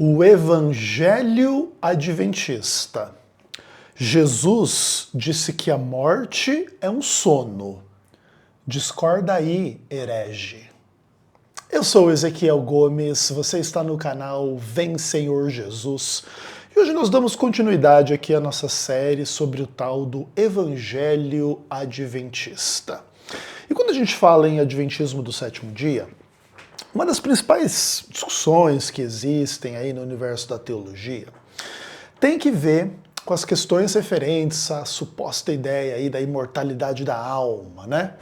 O Evangelho Adventista. Jesus disse que a morte é um sono. Discorda aí, herege. Eu sou Ezequiel Gomes, você está no canal Vem Senhor Jesus. E hoje nós damos continuidade aqui à nossa série sobre o tal do Evangelho Adventista. E quando a gente fala em Adventismo do sétimo dia, uma das principais discussões que existem aí no universo da teologia tem que ver com as questões referentes à suposta ideia aí da imortalidade da alma, né?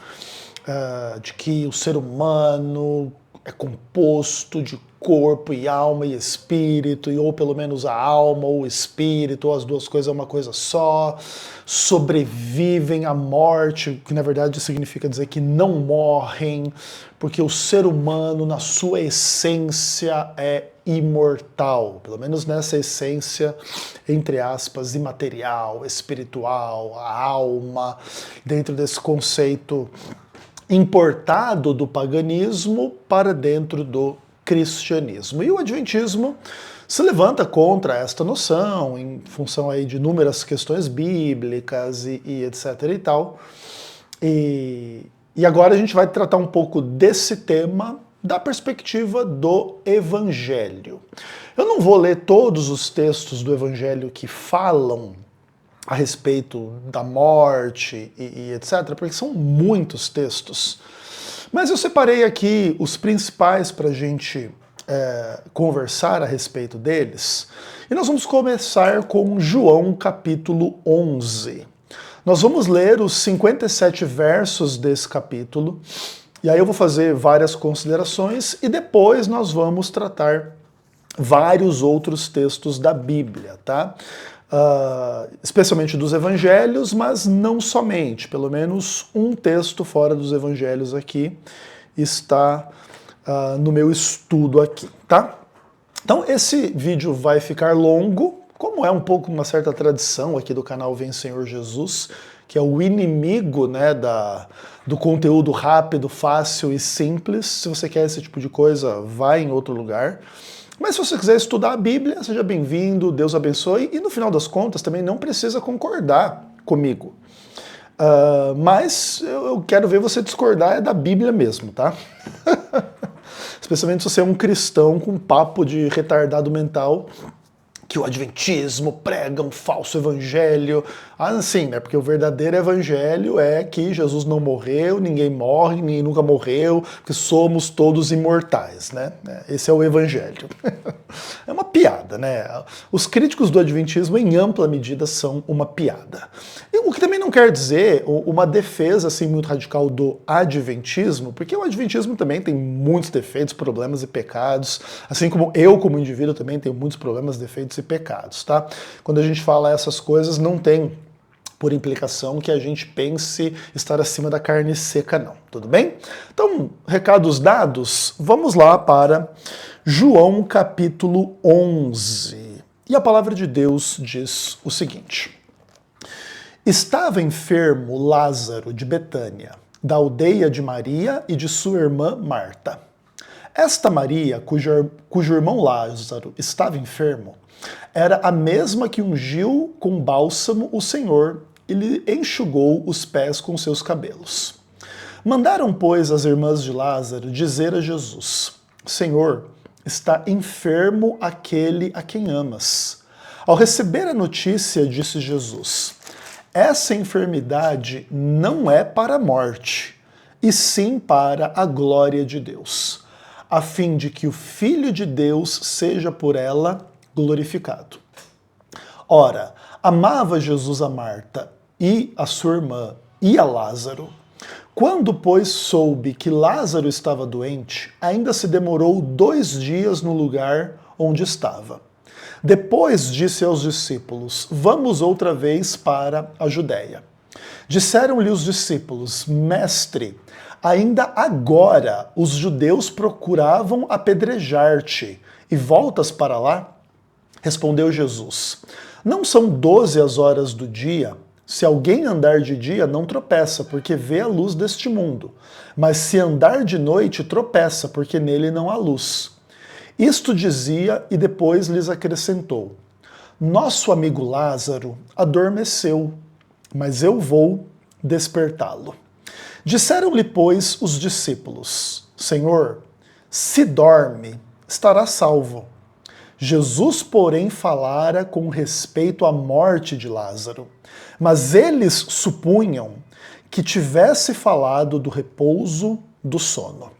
De que o ser humano é composto de corpo e alma e espírito, ou pelo menos a alma ou o espírito, ou as duas coisas é uma coisa só, sobrevivem à morte, que na verdade significa dizer que não morrem, porque o ser humano, na sua essência, é imortal, pelo menos nessa essência, entre aspas, imaterial, espiritual, a alma, dentro desse conceito importado do paganismo para dentro do cristianismo. E o adventismo se levanta contra esta noção, em função aí de inúmeras questões bíblicas e etc e tal. E agora a gente vai tratar um pouco desse tema da perspectiva do Evangelho. Eu não vou ler todos os textos do Evangelho que falam a respeito da morte e etc., porque são muitos textos. Mas eu separei aqui os principais para a gente conversar a respeito deles. E nós vamos começar com João capítulo 11. Nós vamos ler os 57 versos desse capítulo, e aí eu vou fazer várias considerações, e depois nós vamos tratar vários outros textos da Bíblia, tá? Especialmente dos evangelhos, mas não somente, pelo menos um texto fora dos evangelhos aqui está no meu estudo aqui, tá? Então esse vídeo vai ficar longo, como é um pouco uma certa tradição aqui do canal Vem Senhor Jesus, que é o inimigo, né, do conteúdo rápido, fácil e simples. Se você quer esse tipo de coisa, vai em outro lugar. Mas se você quiser estudar a Bíblia, seja bem-vindo, Deus abençoe, e no final das contas também não precisa concordar comigo. Mas eu quero ver você discordar da Bíblia mesmo, tá? Especialmente se você é um cristão com papo de retardado mental, que o adventismo prega um falso evangelho. Sim, né? Porque o verdadeiro evangelho é que Jesus não morreu, ninguém morre, ninguém nunca morreu, porque somos todos imortais, né? Esse é o evangelho. É uma piada, né? Os críticos do adventismo, em ampla medida, são uma piada. O que também não quer dizer uma defesa assim, muito radical do adventismo, porque o adventismo também tem muitos defeitos, problemas e pecados, assim como eu, como indivíduo, também tenho muitos problemas, defeitos e pecados, tá? Quando a gente fala essas coisas, não tem por implicação que a gente pense estar acima da carne seca, não. Tudo bem? Então, recados dados, vamos lá para João capítulo 11. E a palavra de Deus diz o seguinte: Estava enfermo Lázaro de Betânia, da aldeia de Maria e de sua irmã Marta. Esta Maria, cujo irmão Lázaro estava enfermo, era a mesma que ungiu com bálsamo o Senhor e lhe enxugou os pés com seus cabelos. Mandaram, pois, as irmãs de Lázaro dizer a Jesus: Senhor, está enfermo aquele a quem amas. Ao receber a notícia, disse Jesus: Essa enfermidade não é para a morte, e sim para a glória de Deus, a fim de que o Filho de Deus seja por ela glorificado. Ora, amava Jesus a Marta e a sua irmã e a Lázaro. Quando, pois, soube que Lázaro estava doente, ainda se demorou 2 dias no lugar onde estava. Depois disse aos discípulos: Vamos outra vez para a Judéia. Disseram-lhe os discípulos: Mestre, ainda agora os judeus procuravam apedrejar-te, e voltas para lá? Respondeu Jesus: Não são 12 as horas do dia? Se alguém andar de dia, não tropeça, porque vê a luz deste mundo. Mas se andar de noite, tropeça, porque nele não há luz. Isto dizia e depois lhes acrescentou: Nosso amigo Lázaro adormeceu, mas eu vou despertá-lo. Disseram-lhe, pois, os discípulos: Senhor, se dorme, estará salvo. Jesus, porém, falara com respeito à morte de Lázaro, mas eles supunham que tivesse falado do repouso do sono.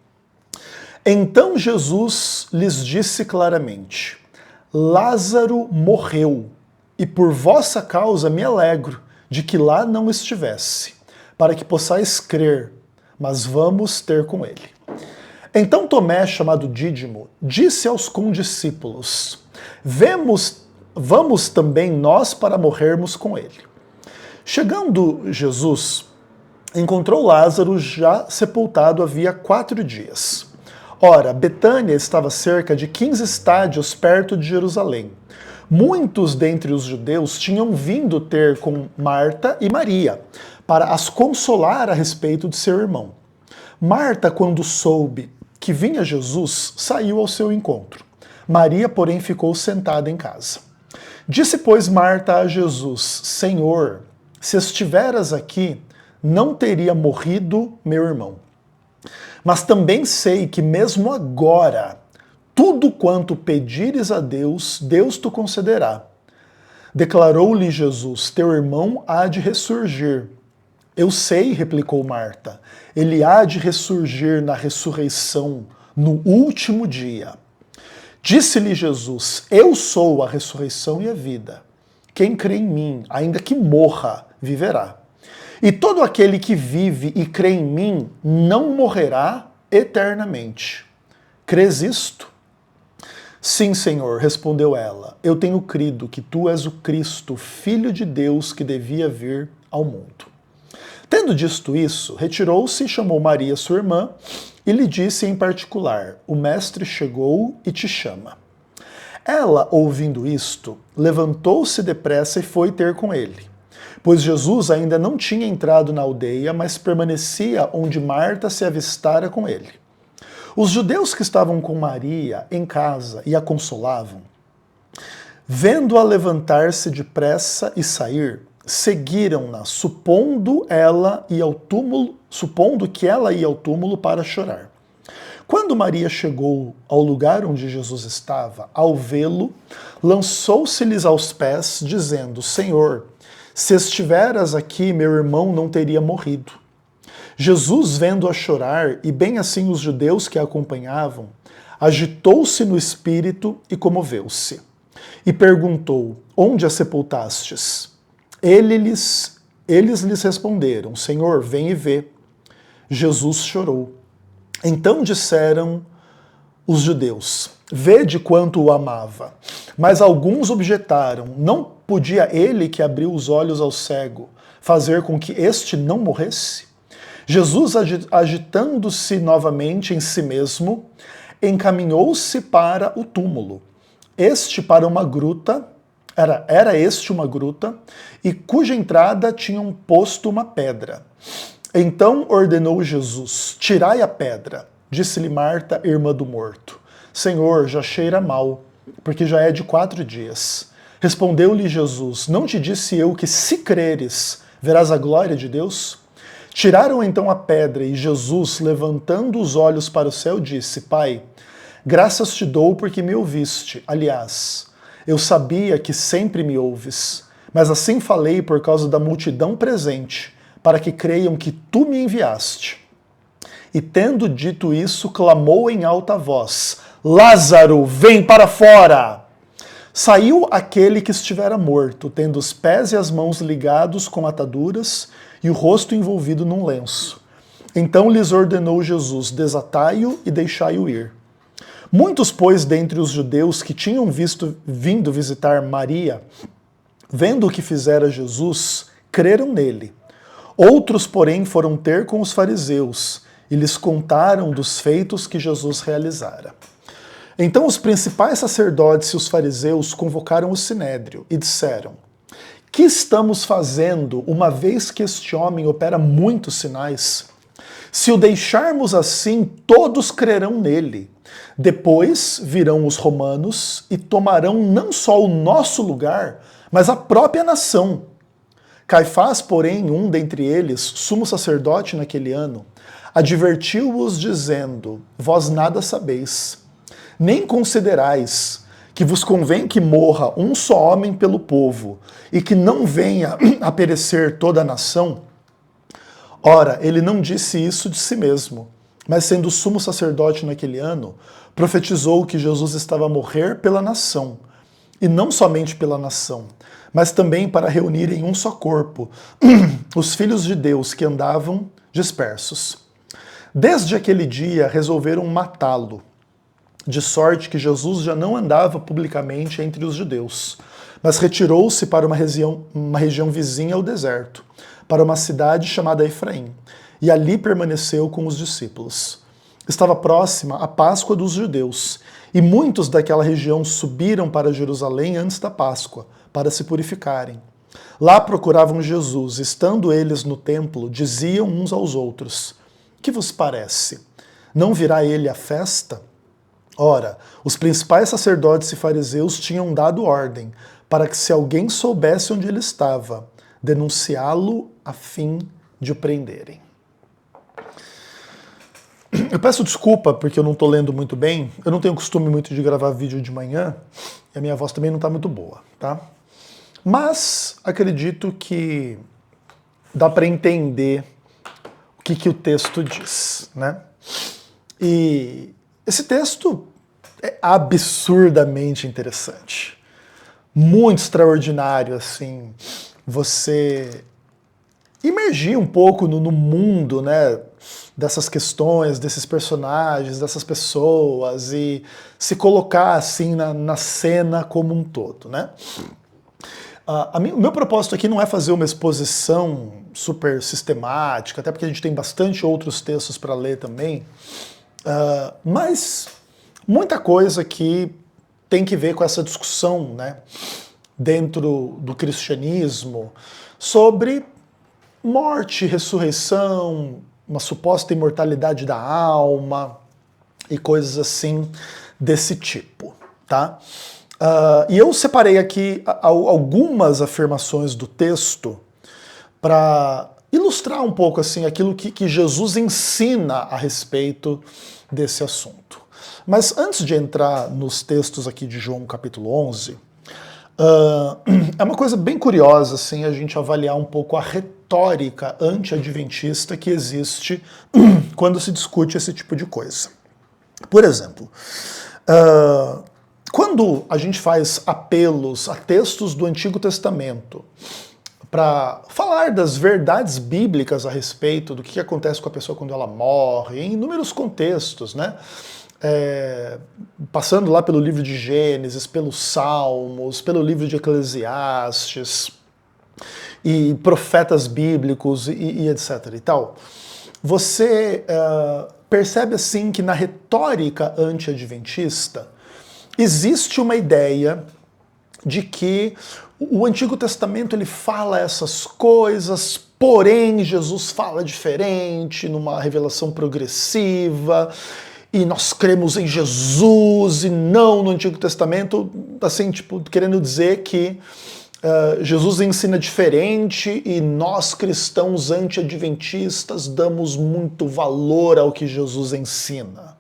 Então Jesus lhes disse claramente: Lázaro morreu, e por vossa causa me alegro de que lá não estivesse, para que possais crer, mas vamos ter com ele. Então Tomé, chamado Dídimo, disse aos condiscípulos: Vamos também nós para morrermos com ele. Chegando Jesus, encontrou Lázaro já sepultado havia 4 dias. Ora, Betânia estava cerca de 15 estádios perto de Jerusalém. Muitos dentre os judeus tinham vindo ter com Marta e Maria, para as consolar a respeito de seu irmão. Marta, quando soube que vinha Jesus, saiu ao seu encontro. Maria, porém, ficou sentada em casa. Disse, pois, Marta a Jesus: Senhor, se estiveras aqui, não teria morrido meu irmão. Mas também sei que mesmo agora, tudo quanto pedires a Deus, Deus te concederá. Declarou-lhe Jesus: Teu irmão há de ressurgir. Eu sei, replicou Marta, ele há de ressurgir na ressurreição, no último dia. Disse-lhe Jesus: Eu sou a ressurreição e a vida. Quem crê em mim, ainda que morra, viverá. E todo aquele que vive e crê em mim não morrerá eternamente. Crês isto? Sim, Senhor, respondeu ela. Eu tenho crido que tu és o Cristo, Filho de Deus, que devia vir ao mundo. Tendo dito isso, retirou-se e chamou Maria, sua irmã, e lhe disse em particular: O mestre chegou e te chama. Ela, ouvindo isto, levantou-se depressa e foi ter com ele. Pois Jesus ainda não tinha entrado na aldeia, mas permanecia onde Marta se avistara com ele. Os judeus que estavam com Maria em casa e a consolavam, vendo-a levantar-se depressa e sair, seguiram-na, supondo que ela ia ao túmulo para chorar. Quando Maria chegou ao lugar onde Jesus estava, ao vê-lo, lançou-se-lhes aos pés, dizendo: Senhor, se estiveras aqui, meu irmão não teria morrido. Jesus, vendo-a chorar, e bem assim os judeus que a acompanhavam, agitou-se no espírito e comoveu-se. E perguntou: Onde a sepultastes? Eles lhes responderam: Senhor, vem e vê. Jesus chorou. Então disseram os judeus: Vede quanto o amava. Mas alguns objetaram: Não podia ele, que abriu os olhos ao cego, fazer com que este não morresse? Jesus, agitando-se novamente em si mesmo, encaminhou-se para o túmulo. Era este uma gruta, e cuja entrada tinham posto uma pedra. Então ordenou Jesus: Tirai a pedra. Disse-lhe Marta, irmã do morto: Senhor, já cheira mal, porque já é de 4 dias. Respondeu-lhe Jesus: Não te disse eu que, se creres, verás a glória de Deus? Tiraram então a pedra, e Jesus, levantando os olhos para o céu, disse: Pai, graças te dou porque me ouviste. Aliás, eu sabia que sempre me ouves, mas assim falei por causa da multidão presente, para que creiam que tu me enviaste. E tendo dito isso, clamou em alta voz: Lázaro, vem para fora! Saiu aquele que estivera morto, tendo os pés e as mãos ligados com ataduras e o rosto envolvido num lenço. Então lhes ordenou Jesus: Desatai-o e deixai-o ir. Muitos, pois, dentre os judeus que tinham vindo visitar Maria, vendo o que fizera Jesus, creram nele. Outros, porém, foram ter com os fariseus e lhes contaram dos feitos que Jesus realizara. Então os principais sacerdotes e os fariseus convocaram o sinédrio e disseram: Que estamos fazendo, uma vez que este homem opera muitos sinais? Se o deixarmos assim, todos crerão nele. Depois virão os romanos e tomarão não só o nosso lugar, mas a própria nação. Caifás, porém, um dentre eles, sumo sacerdote naquele ano, advertiu-os dizendo: vós nada sabeis, nem considerais que vos convém que morra um só homem pelo povo, e que não venha a perecer toda a nação? Ora, ele não disse isso de si mesmo, mas sendo sumo sacerdote naquele ano, profetizou que Jesus estava a morrer pela nação, e não somente pela nação, mas também para reunir em um só corpo os filhos de Deus que andavam dispersos. Desde aquele dia resolveram matá-lo, de sorte que Jesus já não andava publicamente entre os judeus, mas retirou-se para uma região vizinha ao deserto, para uma cidade chamada Efraim, e ali permaneceu com os discípulos. Estava próxima a Páscoa dos judeus, e muitos daquela região subiram para Jerusalém antes da Páscoa, para se purificarem. Lá procuravam Jesus, estando eles no templo, diziam uns aos outros: que vos parece? Não virá ele à festa? Ora, os principais sacerdotes e fariseus tinham dado ordem para que, se alguém soubesse onde ele estava, denunciá-lo a fim de o prenderem. Eu peço desculpa porque eu não estou lendo muito bem, eu não tenho costume muito de gravar vídeo de manhã, e a minha voz também não está muito boa, tá? Mas acredito que dá para entender o que o texto diz, né? E esse texto é absurdamente interessante, muito extraordinário, assim, você imergir um pouco no mundo, né, dessas questões, desses personagens, dessas pessoas, e se colocar assim na cena como um todo, né? O meu propósito aqui não é fazer uma exposição super sistemática, até porque a gente tem bastante outros textos para ler também, mas muita coisa que tem que ver com essa discussão, né, dentro do cristianismo sobre morte, ressurreição, uma suposta imortalidade da alma e coisas assim desse tipo, tá? E eu separei aqui algumas afirmações do texto para ilustrar um pouco assim aquilo que Jesus ensina a respeito desse assunto. Mas antes de entrar nos textos aqui de João capítulo 11, é uma coisa bem curiosa assim, a gente avaliar um pouco a retórica anti-adventista que existe quando se discute esse tipo de coisa. Por exemplo, quando a gente faz apelos a textos do Antigo Testamento para falar das verdades bíblicas a respeito do que acontece com a pessoa quando ela morre, em inúmeros contextos, né? Passando lá pelo livro de Gênesis, pelos Salmos, pelo livro de Eclesiastes, e profetas bíblicos e etc. e tal, você percebe assim que na retórica anti-adventista existe uma ideia de que o Antigo Testamento ele fala essas coisas, porém Jesus fala diferente, numa revelação progressiva, e nós cremos em Jesus e não no Antigo Testamento, assim, tipo, querendo dizer que Jesus ensina diferente e nós cristãos anti-adventistas damos muito valor ao que Jesus ensina.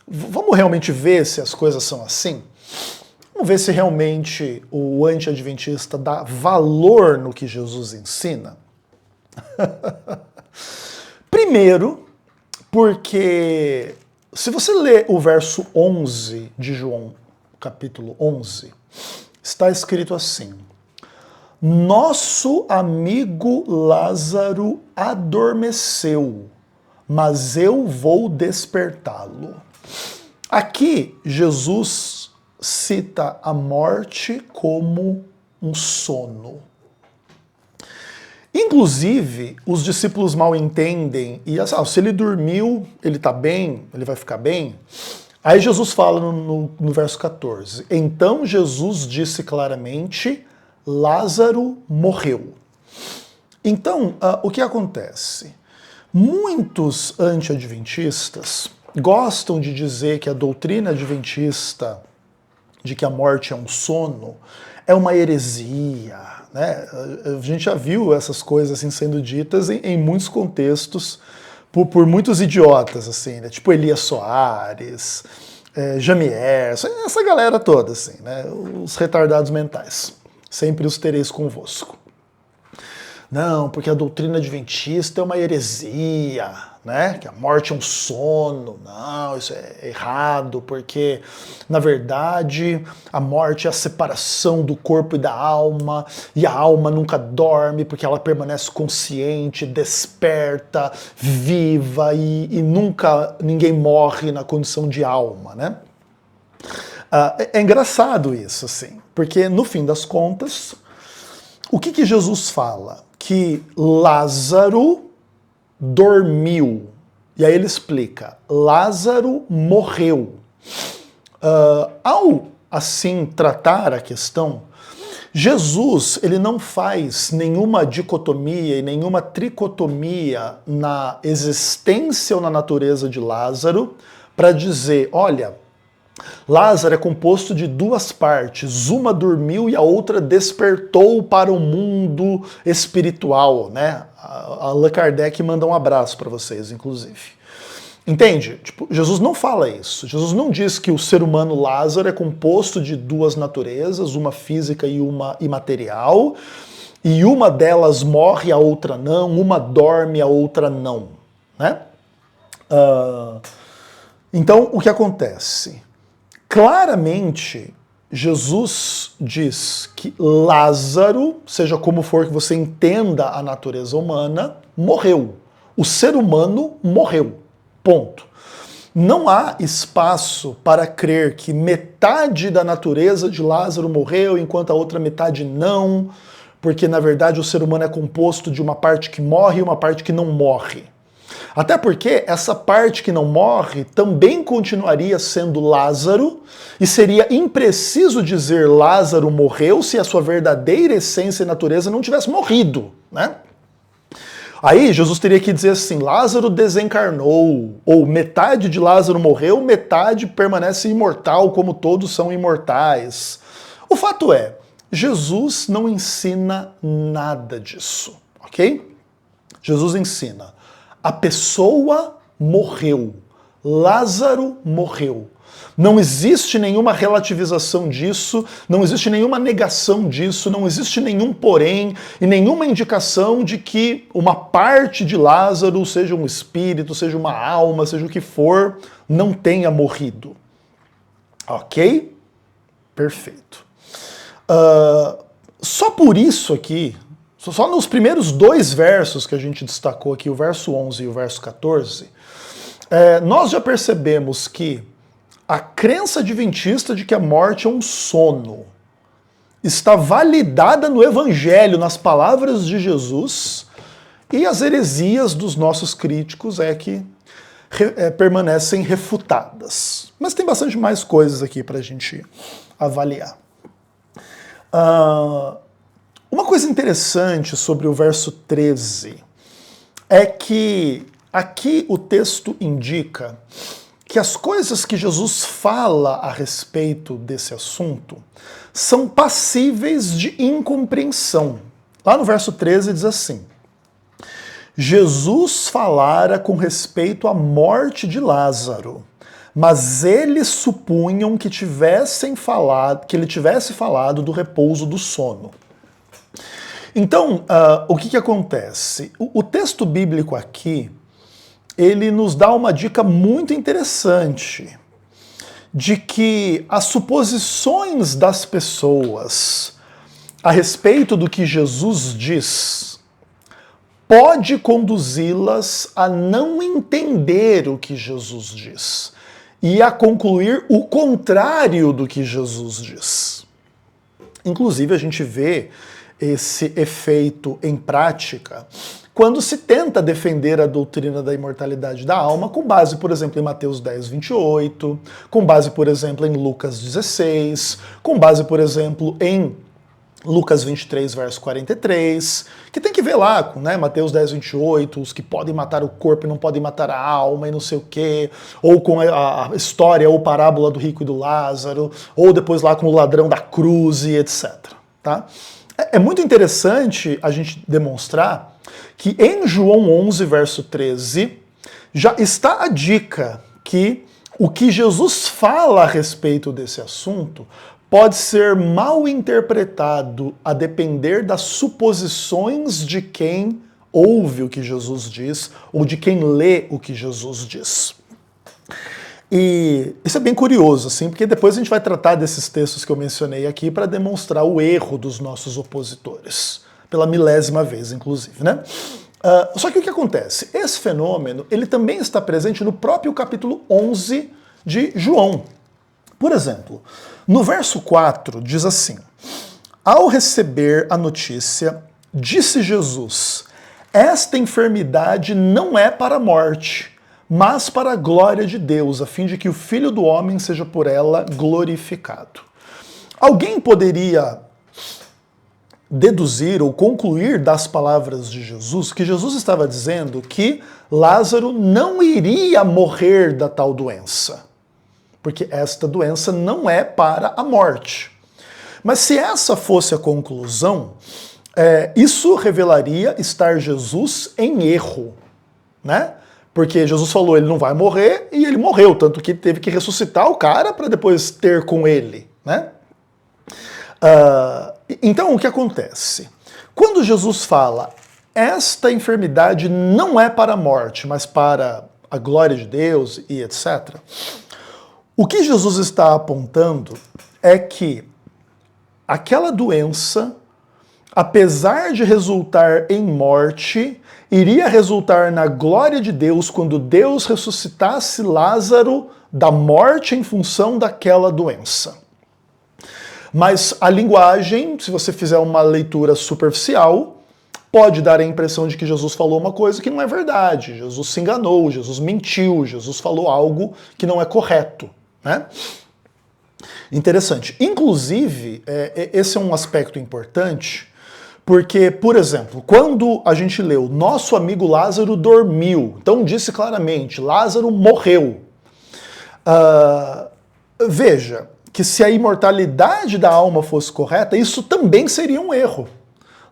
Vamos realmente ver se as coisas são assim? Vamos ver se realmente o anti-adventista dá valor no que Jesus ensina? Primeiro, porque se você ler o verso 11 de João, capítulo 11, está escrito assim: nosso amigo Lázaro adormeceu, mas eu vou despertá-lo. Aqui, Jesus cita a morte como um sono. Inclusive, os discípulos mal entendem, e se ele dormiu, ele está bem, ele vai ficar bem. Aí Jesus fala no verso 14, então Jesus disse claramente, Lázaro morreu. Então, o que acontece? Muitos anti-adventistas gostam de dizer que a doutrina adventista de que a morte é um sono é uma heresia, né? A gente já viu essas coisas assim sendo ditas em muitos contextos por muitos idiotas, assim, né? Tipo Elias Soares, Jamier, essa galera toda, assim, né? Os retardados mentais. Sempre os tereis convosco. Não, porque a doutrina adventista é uma heresia, né? Que a morte é um sono. Não, isso é errado, porque, na verdade, a morte é a separação do corpo e da alma, e a alma nunca dorme, porque ela permanece consciente, desperta, viva, e nunca ninguém morre na condição de alma, né? É engraçado isso, assim, porque, no fim das contas, o que Jesus fala? Que Lázaro dormiu. E aí ele explica, Lázaro morreu. Ao, assim, tratar a questão, Jesus ele não faz nenhuma dicotomia e nenhuma tricotomia na existência ou na natureza de Lázaro para dizer, olha, Lázaro é composto de duas partes, uma dormiu e a outra despertou para o mundo espiritual, né? A Allan Kardec manda um abraço para vocês, inclusive. Entende? Tipo, Jesus não fala isso. Jesus não diz que o ser humano Lázaro é composto de duas naturezas, uma física e uma imaterial, e uma delas morre, a outra não, uma dorme, a outra não, né? Então, o que acontece? Claramente, Jesus diz que Lázaro, seja como for que você entenda a natureza humana, morreu. O ser humano morreu. Ponto. Não há espaço para crer que metade da natureza de Lázaro morreu enquanto a outra metade não, porque na verdade o ser humano é composto de uma parte que morre e uma parte que não morre. Até porque essa parte que não morre também continuaria sendo Lázaro, e seria impreciso dizer Lázaro morreu se a sua verdadeira essência e natureza não tivesse morrido, né? Aí Jesus teria que dizer assim, Lázaro desencarnou, ou metade de Lázaro morreu, metade permanece imortal, como todos são imortais. O fato é, Jesus não ensina nada disso, ok? Jesus ensina, a pessoa morreu, Lázaro morreu. Não existe nenhuma relativização disso, não existe nenhuma negação disso, não existe nenhum porém e nenhuma indicação de que uma parte de Lázaro, seja um espírito, seja uma alma, seja o que for, não tenha morrido. Ok? Perfeito. Só por isso aqui, só nos primeiros dois versos que a gente destacou aqui, o verso 11 e o verso 14, nós já percebemos que a crença adventista de que a morte é um sono está validada no Evangelho, nas palavras de Jesus, e as heresias dos nossos críticos que permanecem refutadas. Mas tem bastante mais coisas aqui para a gente avaliar. Uma coisa interessante sobre o verso 13 é que aqui o texto indica que as coisas que Jesus fala a respeito desse assunto são passíveis de incompreensão. Lá no verso 13 diz assim, Jesus falara com respeito à morte de Lázaro, mas eles supunham que ele tivesse falado do repouso do sono. Então, o que acontece? O texto bíblico aqui, ele nos dá uma dica muito interessante de que as suposições das pessoas a respeito do que Jesus diz pode conduzi-las a não entender o que Jesus diz e a concluir o contrário do que Jesus diz. Inclusive, a gente vê esse efeito em prática quando se tenta defender a doutrina da imortalidade da alma com base, por exemplo, em Mateus 10, 28, com base, por exemplo, em Lucas 16, com base, por exemplo, em Lucas 23, verso 43, que tem que ver lá com Mateus 10, 28, os que podem matar o corpo e não podem matar a alma e não sei o quê, ou com a história ou parábola do rico e do Lázaro, ou depois lá com o ladrão da cruz e etc. Tá? É muito interessante a gente demonstrar que em João 11, verso 13, já está a dica que o que Jesus fala a respeito desse assunto pode ser mal interpretado a depender das suposições de quem ouve o que Jesus diz ou de quem lê o que Jesus diz. E isso é bem curioso, assim, porque depois a gente vai tratar desses textos que eu mencionei aqui para demonstrar o erro dos nossos opositores, pela milésima vez, inclusive, né? Só que o que acontece? Esse fenômeno, ele também está presente no próprio capítulo 11 de João. Por exemplo, no verso 4 diz assim: ao receber a notícia, disse Jesus, esta enfermidade não é para a morte, mas para a glória de Deus, a fim de que o Filho do Homem seja por ela glorificado. Alguém poderia deduzir ou concluir das palavras de Jesus que Jesus estava dizendo que Lázaro não iria morrer da tal doença, porque esta doença não é para a morte. Mas se essa fosse a conclusão, isso revelaria estar Jesus em erro, né? Porque Jesus falou ele não vai morrer e ele morreu, tanto que teve que ressuscitar o cara para depois ter com ele, né? Então o que acontece? Quando Jesus fala esta enfermidade não é para a morte, mas para a glória de Deus e etc., o que Jesus está apontando é que aquela doença, apesar de resultar em morte, iria resultar na glória de Deus quando Deus ressuscitasse Lázaro da morte em função daquela doença. Mas a linguagem, se você fizer uma leitura superficial, pode dar a impressão de que Jesus falou uma coisa que não é verdade. Jesus se enganou, Jesus mentiu, Jesus falou algo que não é correto, né? Interessante. Inclusive, esse é um aspecto importante, porque, por exemplo, quando a gente leu nosso amigo Lázaro dormiu, então disse claramente, Lázaro morreu. Veja que se a imortalidade da alma fosse correta, isso também seria um erro.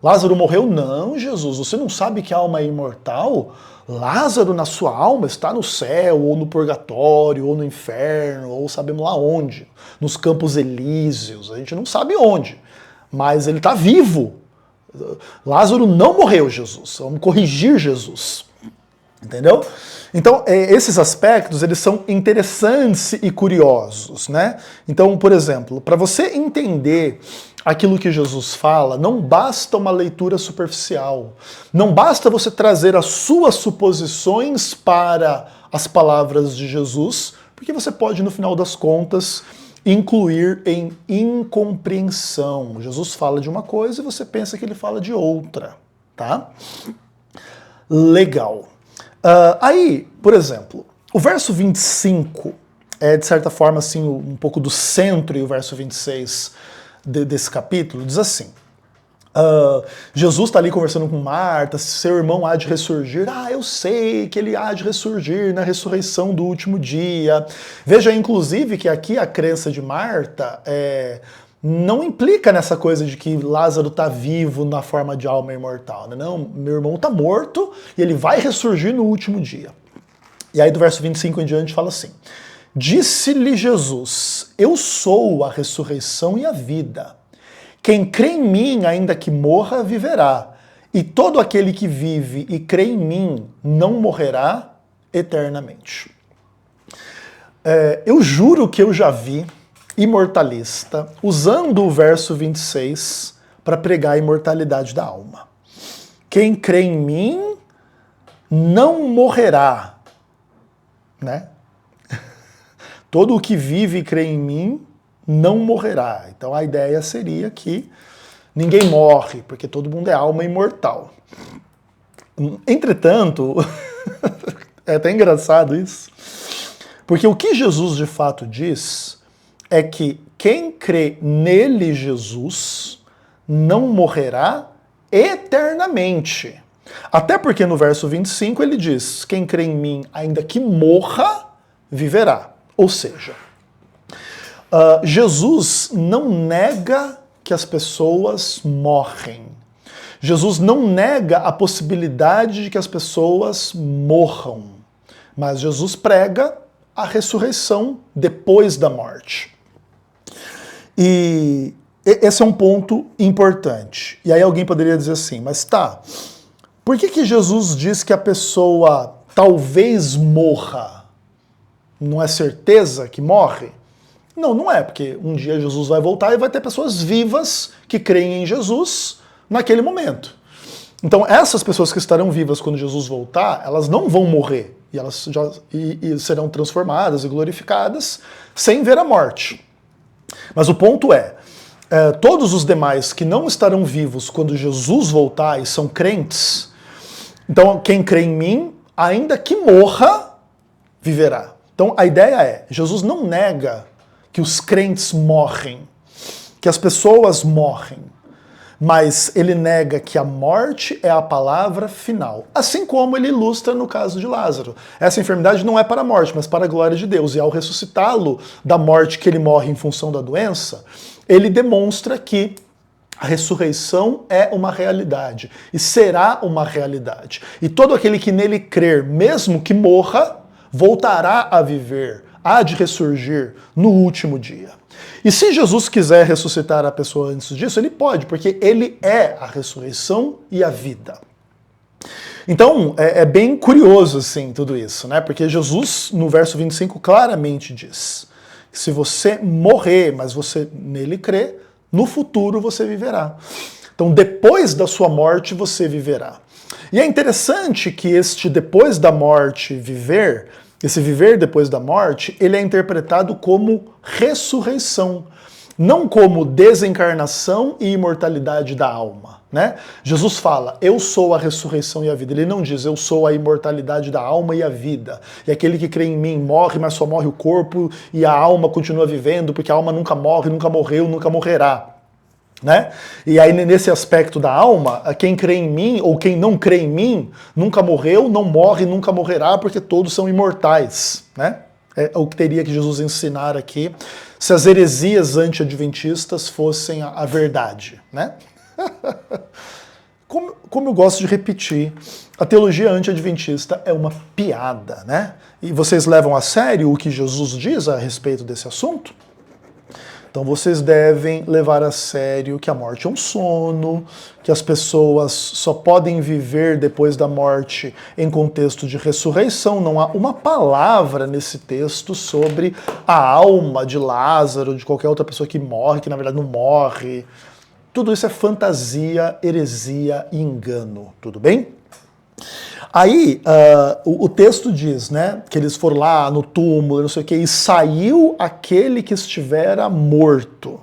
Lázaro morreu? Não, Jesus, você não sabe que a alma é imortal? Lázaro, na sua alma, está no céu, ou no purgatório, ou no inferno, ou sabemos lá onde. Nos campos elíseos, a gente não sabe onde. Mas ele está vivo. Lázaro não morreu, Jesus. Vamos corrigir Jesus. Entendeu? Então, esses aspectos, eles são interessantes e curiosos, né? Então, por exemplo, para você entender aquilo que Jesus fala, não basta uma leitura superficial. Não basta você trazer as suas suposições para as palavras de Jesus, porque você pode, no final das contas, incluir em incompreensão. Jesus fala de uma coisa e você pensa que ele fala de outra, tá? Legal. Aí, por exemplo, o verso 25 é, de certa forma, assim, um pouco do centro, e o verso 26 desse capítulo, diz assim, Jesus está ali conversando com Marta, seu irmão há de ressurgir. Eu sei que ele há de ressurgir na ressurreição do último dia. Veja, inclusive, que aqui a crença de Marta não implica nessa coisa de que Lázaro está vivo na forma de alma imortal. Né? Não, meu irmão está morto e ele vai ressurgir no último dia. E aí do verso 25 em diante fala assim, disse-lhe Jesus, eu sou a ressurreição e a vida. Quem crê em mim, ainda que morra, viverá. E todo aquele que vive e crê em mim não morrerá eternamente. Eu juro que eu já vi imortalista usando o verso 26 para pregar a imortalidade da alma. Quem crê em mim não morrerá, né? Todo o que vive e crê em mim não morrerá. Então a ideia seria que ninguém morre, porque todo mundo é alma imortal. Entretanto, é até engraçado isso, porque o que Jesus de fato diz é que quem crê nele, Jesus, não morrerá eternamente. Até porque no verso 25 ele diz: quem crê em mim, ainda que morra, viverá. Ou seja, Jesus não nega que as pessoas morrem. Jesus não nega a possibilidade de que as pessoas morram. Mas Jesus prega a ressurreição depois da morte. E esse é um ponto importante. E aí alguém poderia dizer assim, mas tá, por que Jesus diz que a pessoa talvez morra? Não é certeza que morre? Não, não é, porque um dia Jesus vai voltar e vai ter pessoas vivas que creem em Jesus naquele momento. Então essas pessoas que estarão vivas quando Jesus voltar, elas não vão morrer. E elas e serão transformadas e glorificadas sem ver a morte. Mas o ponto é, todos os demais que não estarão vivos quando Jesus voltar e são crentes, então quem crê em mim, ainda que morra, viverá. Então a ideia é, Jesus não nega que os crentes morrem, que as pessoas morrem, mas ele nega que a morte é a palavra final. Assim como ele ilustra no caso de Lázaro. Essa enfermidade não é para a morte, mas para a glória de Deus. E ao ressuscitá-lo da morte que ele morre em função da doença, ele demonstra que a ressurreição é uma realidade e será uma realidade. E todo aquele que nele crer, mesmo que morra, voltará a viver, há de ressurgir no último dia. E se Jesus quiser ressuscitar a pessoa antes disso, ele pode, porque ele é a ressurreição e a vida. Então, é bem curioso, assim, tudo isso, né? Porque Jesus, no verso 25, claramente diz: se você morrer, mas você nele crê, no futuro você viverá. Então, depois da sua morte, você viverá. E é interessante que este depois da morte viver, esse viver depois da morte, ele é interpretado como ressurreição, não como desencarnação e imortalidade da alma, né? Jesus fala, eu sou a ressurreição e a vida. Ele não diz, eu sou a imortalidade da alma e a vida. E aquele que crê em mim morre, mas só morre o corpo e a alma continua vivendo, porque a alma nunca morre, nunca morreu, nunca morrerá. Né? E aí nesse aspecto da alma, quem crê em mim ou quem não crê em mim nunca morreu, não morre, nunca morrerá, porque todos são imortais, né? É o que teria que Jesus ensinar aqui se as heresias anti-adventistas fossem a verdade, né? Como eu gosto de repetir, a teologia anti-adventista é uma piada, né? E vocês levam a sério o que Jesus diz a respeito desse assunto? Então vocês devem levar a sério que a morte é um sono, que as pessoas só podem viver depois da morte em contexto de ressurreição. Não há uma palavra nesse texto sobre a alma de Lázaro, de qualquer outra pessoa que morre, que na verdade não morre. Tudo isso é fantasia, heresia e engano, tudo bem? Aí, o texto diz, né, que eles foram lá no túmulo, não sei o que, e saiu aquele que estivera morto.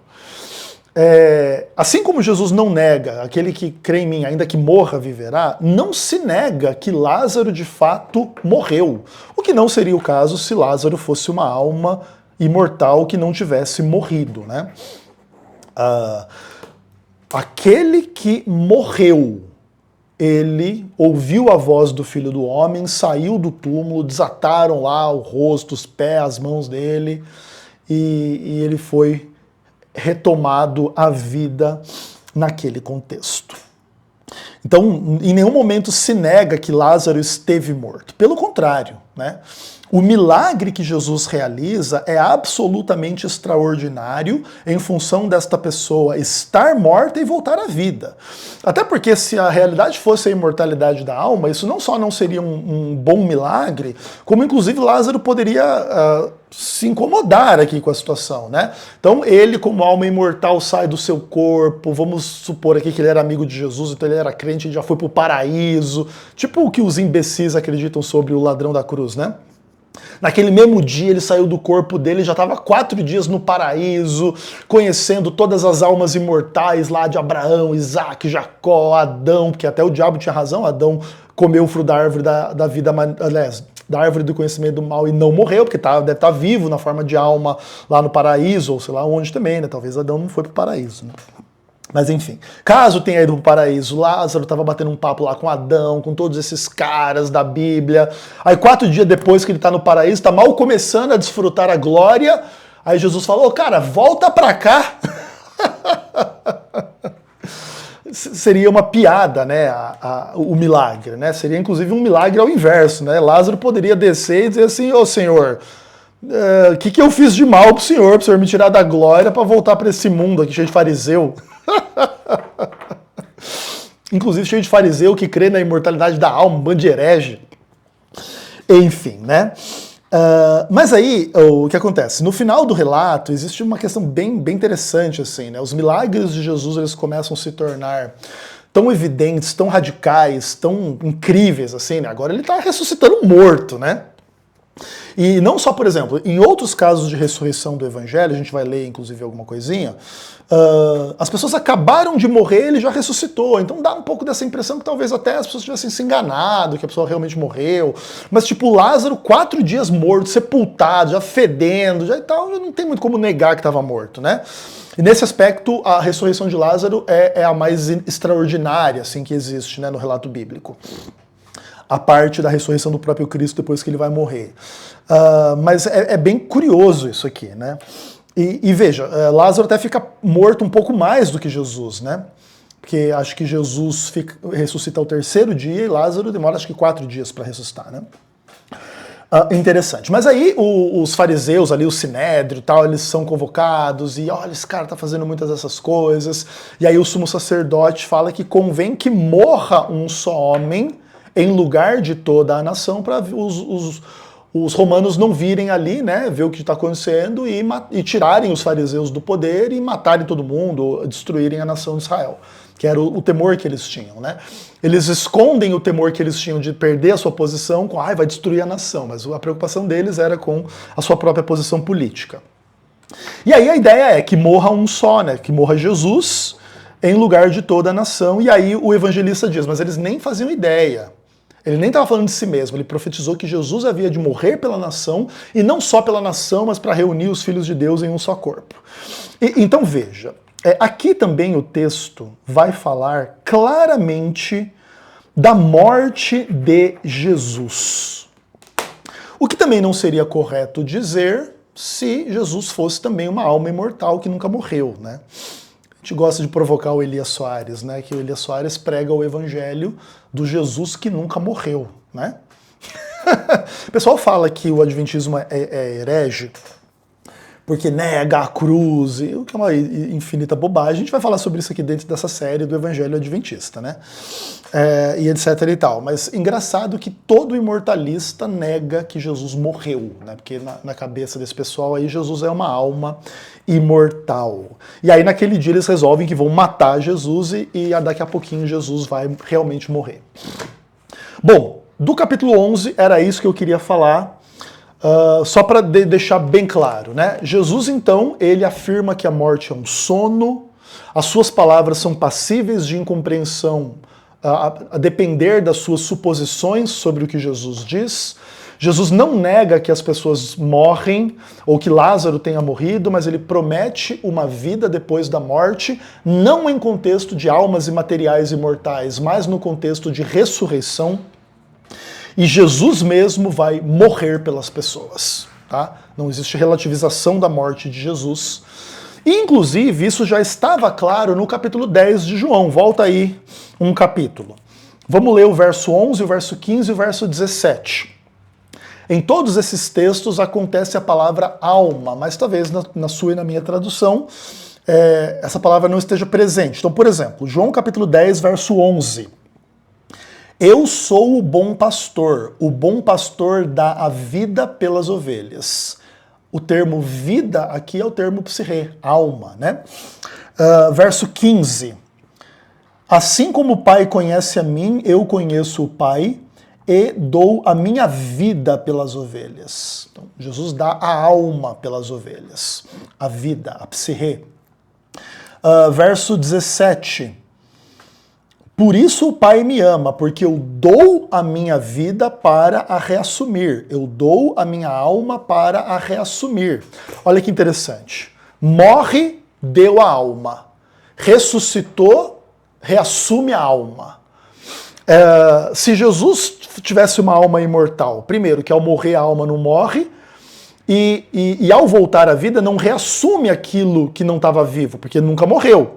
Assim como Jesus não nega, aquele que crê em mim, ainda que morra, viverá, não se nega que Lázaro de fato morreu. O que não seria o caso se Lázaro fosse uma alma imortal que não tivesse morrido, né? Aquele que morreu, ele ouviu a voz do Filho do Homem, saiu do túmulo, desataram lá o rosto, os pés, as mãos dele, e ele foi retomado à vida naquele contexto. Então, em nenhum momento se nega que Lázaro esteve morto. Pelo contrário, né? O milagre que Jesus realiza é absolutamente extraordinário em função desta pessoa estar morta e voltar à vida. Até porque se a realidade fosse a imortalidade da alma, isso não só não seria um bom milagre, como inclusive Lázaro poderia se incomodar aqui com a situação, né? Então ele, como alma imortal, sai do seu corpo, vamos supor aqui que ele era amigo de Jesus, então ele era crente e já foi para o paraíso, tipo o que os imbecis acreditam sobre o ladrão da cruz, né? Naquele mesmo dia ele saiu do corpo dele, já estava 4 dias no paraíso, conhecendo todas as almas imortais lá de Abraão, Isaac, Jacó, Adão, porque até o diabo tinha razão, Adão comeu o fruto da árvore da vida, aliás, da árvore do conhecimento do mal e não morreu, porque deve estar vivo na forma de alma lá no paraíso, ou sei lá onde também, né? Talvez Adão não foi para o paraíso, né? Mas enfim, caso tenha ido para o paraíso, Lázaro estava batendo um papo lá com Adão, com todos esses caras da Bíblia. Aí 4 dias depois que ele está no paraíso, está mal começando a desfrutar a glória. Aí Jesus falou, cara, volta para cá. Seria uma piada, né, o milagre, né? Seria inclusive um milagre ao inverso, né? Lázaro poderia descer e dizer assim, ô Senhor, o que eu fiz de mal pro Senhor me tirar da glória para voltar para esse mundo aqui cheio de fariseu? Inclusive cheio de fariseu que crê na imortalidade da alma, um bando de herege. Enfim, né? Mas aí, o que acontece? No final do relato, existe uma questão bem interessante, assim, né? Os milagres de Jesus, eles começam a se tornar tão evidentes, tão radicais, tão incríveis, assim, né? Agora ele está ressuscitando um morto, né? E não só, por exemplo, em outros casos de ressurreição do Evangelho, a gente vai ler inclusive alguma coisinha, as pessoas acabaram de morrer, ele já ressuscitou, então dá um pouco dessa impressão que talvez até as pessoas tivessem se enganado, que a pessoa realmente morreu, mas tipo, Lázaro 4 dias morto, sepultado, já fedendo, já e tal, não tem muito como negar que estava morto, né? E nesse aspecto, a ressurreição de Lázaro é a mais extraordinária assim, que existe, né, no relato bíblico. A parte da ressurreição do próprio Cristo depois que ele vai morrer. Mas é bem curioso isso aqui, né? E veja, Lázaro até fica morto um pouco mais do que Jesus, né? Porque acho que Jesus ressuscita ao 3º dia e Lázaro demora acho que 4 dias para ressuscitar, né? Interessante. Mas aí os fariseus ali, o sinédrio e tal, eles são convocados e olha, esse cara tá fazendo muitas dessas coisas. E aí o sumo sacerdote fala que convém que morra um só homem em lugar de toda a nação, para os romanos não virem ali, né, ver o que está acontecendo e tirarem os fariseus do poder e matarem todo mundo, destruírem a nação de Israel, que era o temor que eles tinham, né? Eles escondem o temor que eles tinham de perder a sua posição com, vai destruir a nação, mas a preocupação deles era com a sua própria posição política. E aí a ideia é que morra um só, né, que morra Jesus em lugar de toda a nação, e aí o evangelista diz, mas eles nem faziam ideia. Ele nem estava falando de si mesmo, ele profetizou que Jesus havia de morrer pela nação, e não só pela nação, mas para reunir os filhos de Deus em um só corpo. Então veja, aqui também o texto vai falar claramente da morte de Jesus. O que também não seria correto dizer se Jesus fosse também uma alma imortal que nunca morreu, né? A gente gosta de provocar o Elias Soares, né? Que o Elias Soares prega o evangelho do Jesus que nunca morreu, né? O pessoal fala que o adventismo é herege porque nega a cruz, o que é uma infinita bobagem. A gente vai falar sobre isso aqui dentro dessa série do Evangelho Adventista, né? E etc e tal. Mas engraçado que todo imortalista nega que Jesus morreu, né? Porque na cabeça desse pessoal aí, Jesus é uma alma imortal. E aí naquele dia eles resolvem que vão matar Jesus e daqui a pouquinho Jesus vai realmente morrer. Bom, do capítulo 11 era isso que eu queria falar. Só para deixar bem claro, né? Jesus, então, ele afirma que a morte é um sono, as suas palavras são passíveis de incompreensão a depender das suas suposições sobre o que Jesus diz. Jesus não nega que as pessoas morrem ou que Lázaro tenha morrido, mas ele promete uma vida depois da morte, não em contexto de almas imateriais imortais, mas no contexto de ressurreição. E Jesus mesmo vai morrer pelas pessoas, tá? Não existe relativização da morte de Jesus. E, inclusive, isso já estava claro no capítulo 10 de João. Volta aí um capítulo. Vamos ler o verso 11, o verso 15 e o verso 17. Em todos esses textos acontece a palavra alma, mas talvez na sua e na minha tradução essa palavra não esteja presente. Então, por exemplo, João capítulo 10, verso 11. Eu sou o bom pastor dá a vida pelas ovelhas. O termo vida aqui é o termo psirrê, alma, né? Verso 15. Assim como o Pai conhece a mim, eu conheço o Pai e dou a minha vida pelas ovelhas. Então, Jesus dá a alma pelas ovelhas, a vida, a psirrê. Verso 17. Por isso o Pai me ama, porque eu dou a minha vida para a reassumir. Eu dou a minha alma para a reassumir. Olha que interessante. Morre, deu a alma. ressuscitou, reassume a alma. Se Jesus tivesse uma alma imortal, primeiro, que ao morrer a alma não morre, e ao voltar à vida não reassume aquilo que não estava vivo, porque nunca morreu.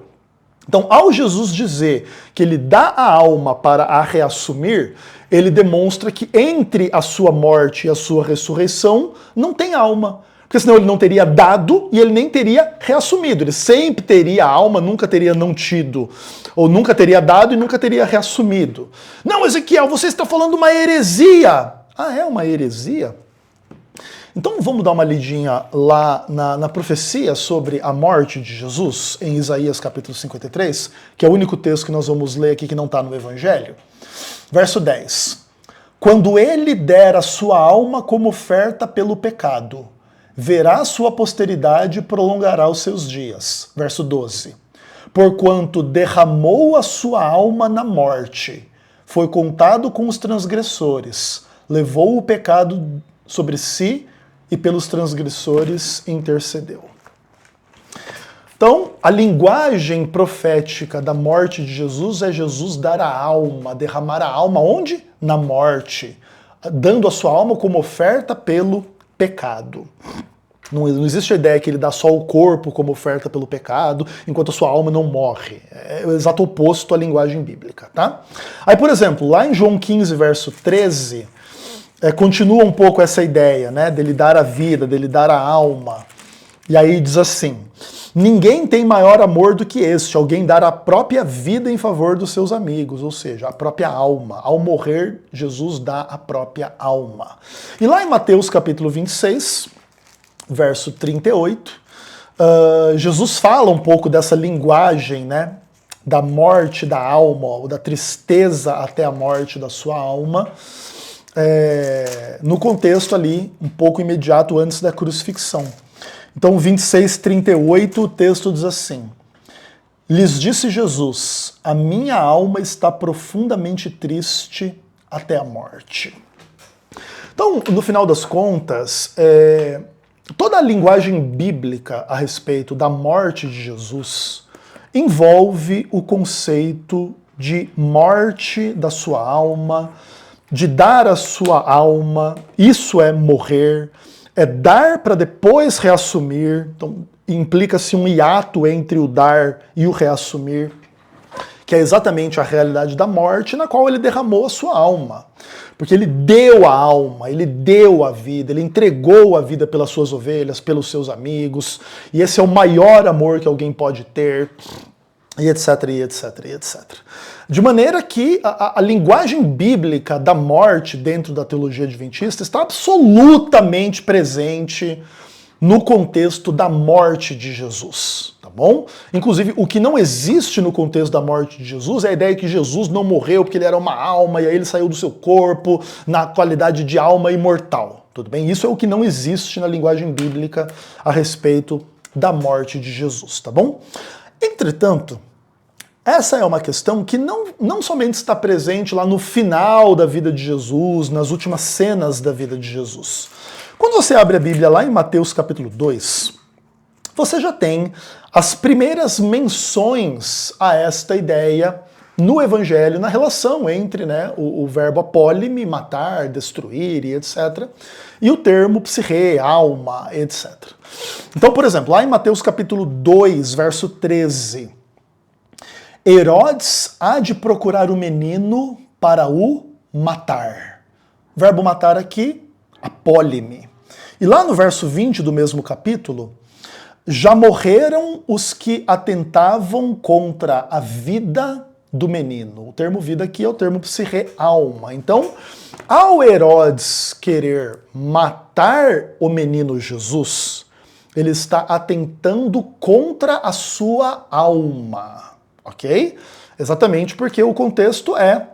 Então, ao Jesus dizer que ele dá a alma para a reassumir, ele demonstra que entre a sua morte e a sua ressurreição não tem alma. Porque senão ele não teria dado e ele nem teria reassumido. Ele sempre teria a alma, nunca teria não tido. Ou nunca teria dado e nunca teria reassumido. Não, Ezequiel, você está falando uma heresia. Ah, é uma heresia? Então vamos dar uma lidinha lá na profecia sobre a morte de Jesus, em Isaías capítulo 53, que é o único texto que nós vamos ler aqui que não está no Evangelho. Verso 10. Quando ele der a sua alma como oferta pelo pecado, verá a sua posteridade e prolongará os seus dias. Verso 12. Porquanto derramou a sua alma na morte, foi contado com os transgressores, levou o pecado sobre si e pelos transgressores intercedeu. Então, a linguagem profética da morte de Jesus é Jesus dar a alma, derramar a alma onde? Na morte, dando a sua alma como oferta pelo pecado. Não existe a ideia que ele dá só o corpo como oferta pelo pecado, enquanto a sua alma não morre. É o exato oposto à linguagem bíblica, tá? Aí, por exemplo, lá em João 15, verso 13, continua um pouco essa ideia, né, dele dar a vida, dele dar a alma. E aí diz assim: ninguém tem maior amor do que este, alguém dar a própria vida em favor dos seus amigos, ou seja, a própria alma. Ao morrer, Jesus dá a própria alma. E lá em Mateus capítulo 26, verso 38, Jesus fala um pouco dessa linguagem, né, da morte da alma, ou da tristeza até a morte da sua alma, no contexto ali, um pouco imediato antes da crucifixão. Então, 26:38, o texto diz assim: lhes disse Jesus, a minha alma está profundamente triste até a morte. Então, no final das contas, toda a linguagem bíblica a respeito da morte de Jesus envolve o conceito de morte da sua alma, de dar a sua alma, isso é morrer, é dar para depois reassumir, então implica-se um hiato entre o dar e o reassumir, que é exatamente a realidade da morte na qual ele derramou a sua alma. Porque ele deu a alma, ele deu a vida, ele entregou a vida pelas suas ovelhas, pelos seus amigos, e esse é o maior amor que alguém pode ter, e etc, e etc, e etc. De maneira que a linguagem bíblica da morte dentro da teologia adventista está absolutamente presente no contexto da morte de Jesus, tá bom? Inclusive, o que não existe no contexto da morte de Jesus é a ideia que Jesus não morreu porque ele era uma alma e aí ele saiu do seu corpo na qualidade de alma imortal, tudo bem? Isso é o que não existe na linguagem bíblica a respeito da morte de Jesus, tá bom? Entretanto, essa é uma questão que não somente está presente lá no final da vida de Jesus, nas últimas cenas da vida de Jesus. Quando você abre a Bíblia lá em Mateus capítulo 2, você já tem as primeiras menções a esta ideia no Evangelho, na relação entre, né, o verbo apólime, matar, destruir e etc., e o termo psirrê, alma, etc. Então, por exemplo, lá em Mateus capítulo 2, verso 13, Herodes há de procurar o menino para o matar. O verbo matar aqui, apólime. E lá no verso 20 do mesmo capítulo, já morreram os que atentavam contra a vida do menino. O termo vida aqui é o termo psirrê, alma. Então, ao Herodes querer matar o menino Jesus, ele está atentando contra a sua alma. Ok? Exatamente porque o contexto é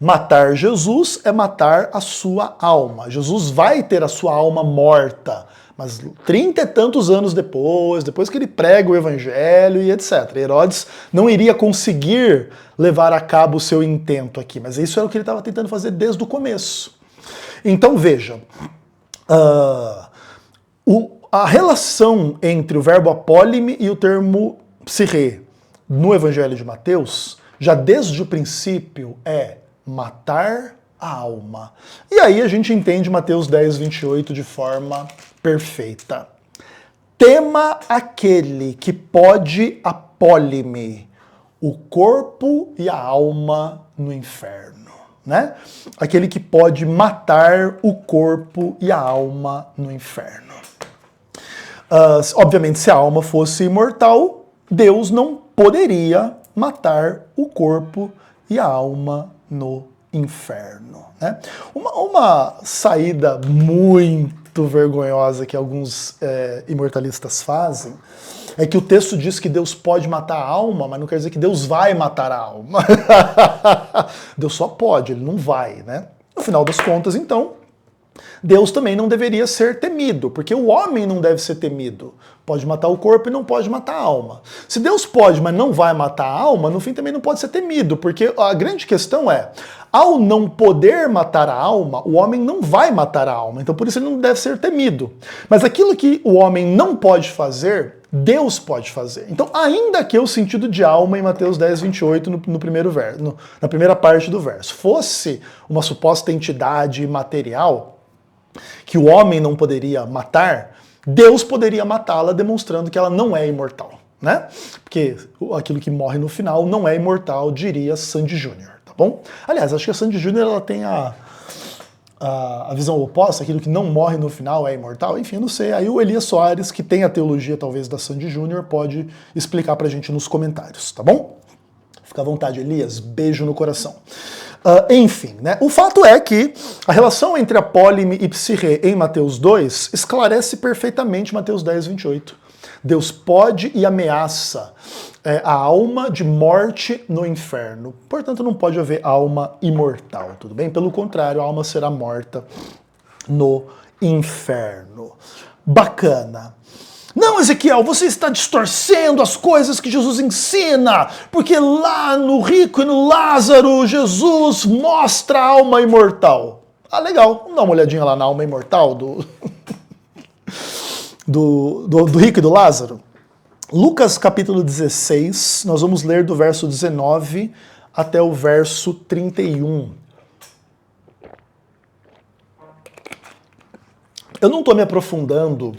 matar Jesus é matar a sua alma. Jesus vai ter a sua alma morta, mas 30 e tantos anos depois que ele prega o evangelho e etc. Herodes não iria conseguir levar a cabo o seu intento aqui, mas isso era o que ele estava tentando fazer desde o começo. Então veja, a relação entre o verbo apólime e o termo psirrê, no Evangelho de Mateus, já desde o princípio, é matar a alma. E aí a gente entende Mateus 10, 28 de forma perfeita. Tema aquele que pode apólime o corpo e a alma no inferno, né? Aquele que pode matar o corpo e a alma no inferno. Obviamente, se a alma fosse imortal, Deus não poderia matar o corpo e a alma no inferno, né? Uma saída muito vergonhosa que alguns imortalistas fazem é que o texto diz que Deus pode matar a alma, mas não quer dizer que Deus vai matar a alma. Deus só pode, ele não vai, né? No final das contas, então, Deus também não deveria ser temido, porque o homem não deve ser temido. Pode matar o corpo e não pode matar a alma. Se Deus pode, mas não vai matar a alma, no fim também não pode ser temido, porque a grande questão é, ao não poder matar a alma, o homem não vai matar a alma, então por isso ele não deve ser temido. Mas aquilo que o homem não pode fazer, Deus pode fazer. Então, ainda que o sentido de alma em Mateus 10, 28, no primeiro verso, na primeira parte do verso, fosse uma suposta entidade material que o homem não poderia matar, Deus poderia matá-la demonstrando que ela não é imortal, né? Porque aquilo que morre no final não é imortal, diria Sandy Júnior, tá bom? Aliás, acho que a Sandy Júnior ela tem a visão oposta, aquilo que não morre no final é imortal, enfim, eu não sei. Aí o Elias Soares, que tem a teologia talvez da Sandy Júnior, pode explicar pra gente nos comentários, tá bom? Fica à vontade, Elias, beijo no coração. Enfim, né? O fato é que a relação entre apólime e psirrê em Mateus 2 esclarece perfeitamente Mateus 10, 28. Deus pode e ameaça a alma de morte no inferno. Portanto, não pode haver alma imortal, tudo bem? Pelo contrário, a alma será morta no inferno. Bacana. Não, Ezequiel, você está distorcendo as coisas que Jesus ensina, porque lá no rico e no Lázaro, Jesus mostra a alma imortal. Ah, legal, vamos dar uma olhadinha lá na alma imortal do rico e do Lázaro. Lucas capítulo 16, nós vamos ler do verso 19 até o verso 31. Eu não estou me aprofundando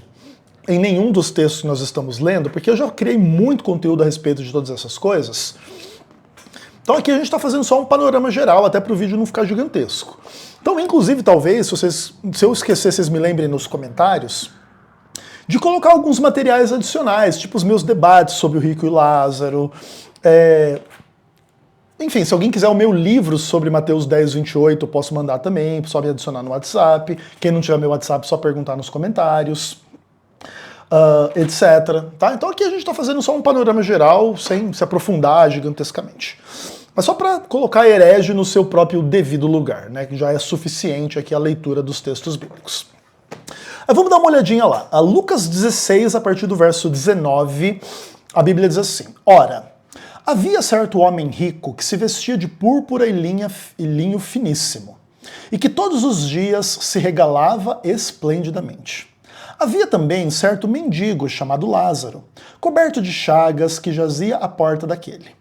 em nenhum dos textos que nós estamos lendo, porque eu já criei muito conteúdo a respeito de todas essas coisas. Então aqui a gente está fazendo só um panorama geral, até para o vídeo não ficar gigantesco. Então, inclusive, talvez, se eu esquecer, vocês me lembrem nos comentários, de colocar alguns materiais adicionais, tipo os meus debates sobre o rico e o Lázaro. Enfim, se alguém quiser o meu livro sobre Mateus 10, 28, eu posso mandar também, só me adicionar no WhatsApp. Quem não tiver meu WhatsApp, só perguntar nos comentários. Etc. Tá? Então aqui a gente está fazendo só um panorama geral, sem se aprofundar gigantescamente. Mas só para colocar herege no seu próprio devido lugar, né? Que já é suficiente aqui a leitura dos textos bíblicos. Vamos dar uma olhadinha lá. A Lucas 16, a partir do verso 19, a Bíblia diz assim: Ora, havia certo homem rico que se vestia de púrpura e linho finíssimo, e que todos os dias se regalava esplendidamente. Havia também certo mendigo chamado Lázaro, coberto de chagas, que jazia à porta daquele,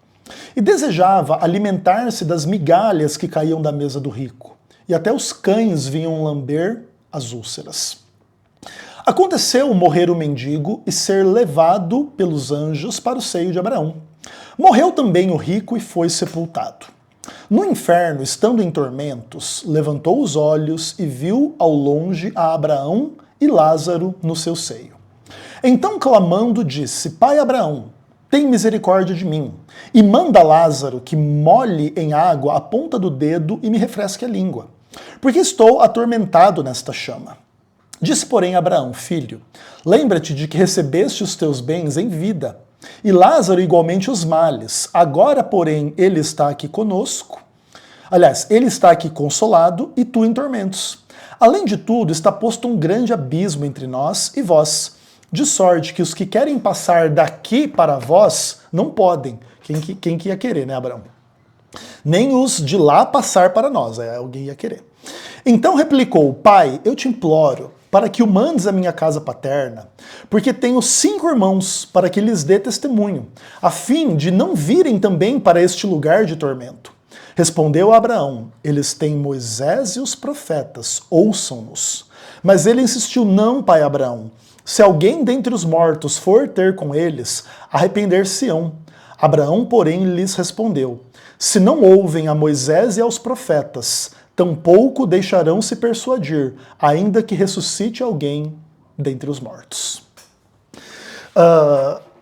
e desejava alimentar-se das migalhas que caíam da mesa do rico, e até os cães vinham lamber as úlceras. Aconteceu morrer o mendigo e ser levado pelos anjos para o seio de Abraão. Morreu também o rico e foi sepultado. No inferno, estando em tormentos, levantou os olhos e viu ao longe a Abraão e Lázaro no seu seio. Então, clamando, disse: Pai Abraão, tem misericórdia de mim, e manda Lázaro que molhe em água a ponta do dedo e me refresque a língua, porque estou atormentado nesta chama. Disse, porém, Abraão: Filho, lembra-te de que recebeste os teus bens em vida, e Lázaro igualmente os males. Agora, porém, ele está aqui conosco. Aliás, ele está aqui consolado e tu em tormentos. Além de tudo, está posto um grande abismo entre nós e vós, de sorte que os que querem passar daqui para vós não podem. Quem que ia querer, né, Abraão? Nem os de lá passar para nós, alguém ia querer. Então replicou: Pai, eu te imploro, para que o mandes à minha casa paterna, porque tenho 5 irmãos, para que lhes dê testemunho, a fim de não virem também para este lugar de tormento. Respondeu Abraão: eles têm Moisés e os profetas, ouçam-nos. Mas ele insistiu: não, pai Abraão, se alguém dentre os mortos for ter com eles, arrepender-se-ão. Abraão, porém, lhes respondeu: se não ouvem a Moisés e aos profetas, tampouco deixarão se persuadir, ainda que ressuscite alguém dentre os mortos.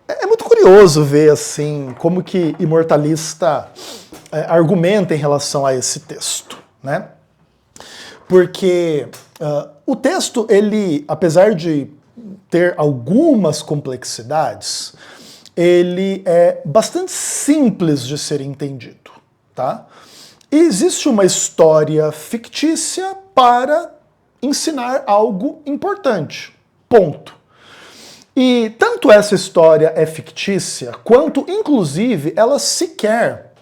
É muito curioso ver assim como que imortalista argumenta em relação a esse texto, né? Porque o texto, ele, apesar de ter algumas complexidades, ele é bastante simples de ser entendido, tá? E existe uma história fictícia para ensinar algo importante. Ponto. E tanto essa história é fictícia, quanto, inclusive, ela sequer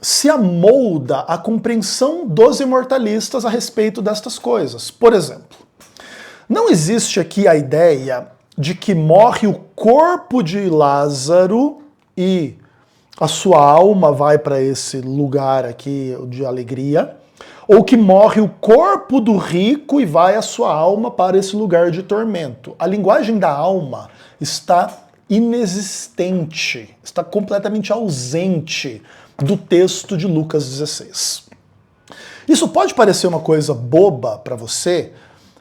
se amolda à compreensão dos imortalistas a respeito destas coisas. Por exemplo, não existe aqui a ideia de que morre o corpo de Lázaro e a sua alma vai para esse lugar aqui de alegria, ou que morre o corpo do rico e vai a sua alma para esse lugar de tormento. A linguagem da alma está inexistente, está completamente ausente do texto de Lucas 16. Isso pode parecer uma coisa boba para você,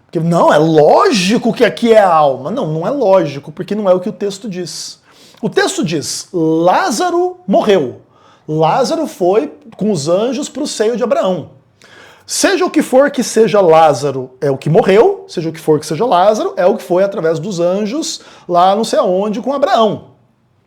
porque não, é lógico que aqui é a alma. Não, não é lógico, porque não é o que o texto diz. O texto diz: Lázaro morreu. Lázaro foi com os anjos para o seio de Abraão. Seja o que for que seja Lázaro, é o que morreu. Seja o que for que seja Lázaro, é o que foi através dos anjos lá não sei aonde com Abraão.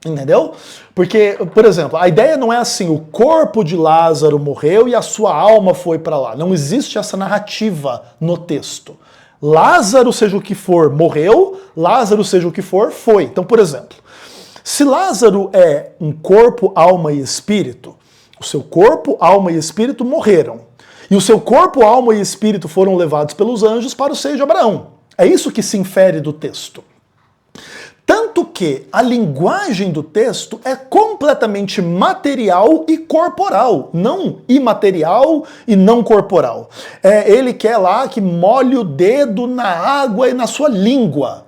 Entendeu? Porque, por exemplo, a ideia não é assim: o corpo de Lázaro morreu e a sua alma foi para lá. Não existe essa narrativa no texto. Lázaro, seja o que for, morreu. Lázaro, seja o que for, foi. Então, por exemplo, se Lázaro é um corpo, alma e espírito, o seu corpo, alma e espírito morreram. E o seu corpo, alma e espírito foram levados pelos anjos para o seio de Abraão. É isso que se infere do texto. Tanto que a linguagem do texto é completamente material e corporal, não imaterial e não corporal. Ele quer lá que molhe o dedo na água e na sua língua.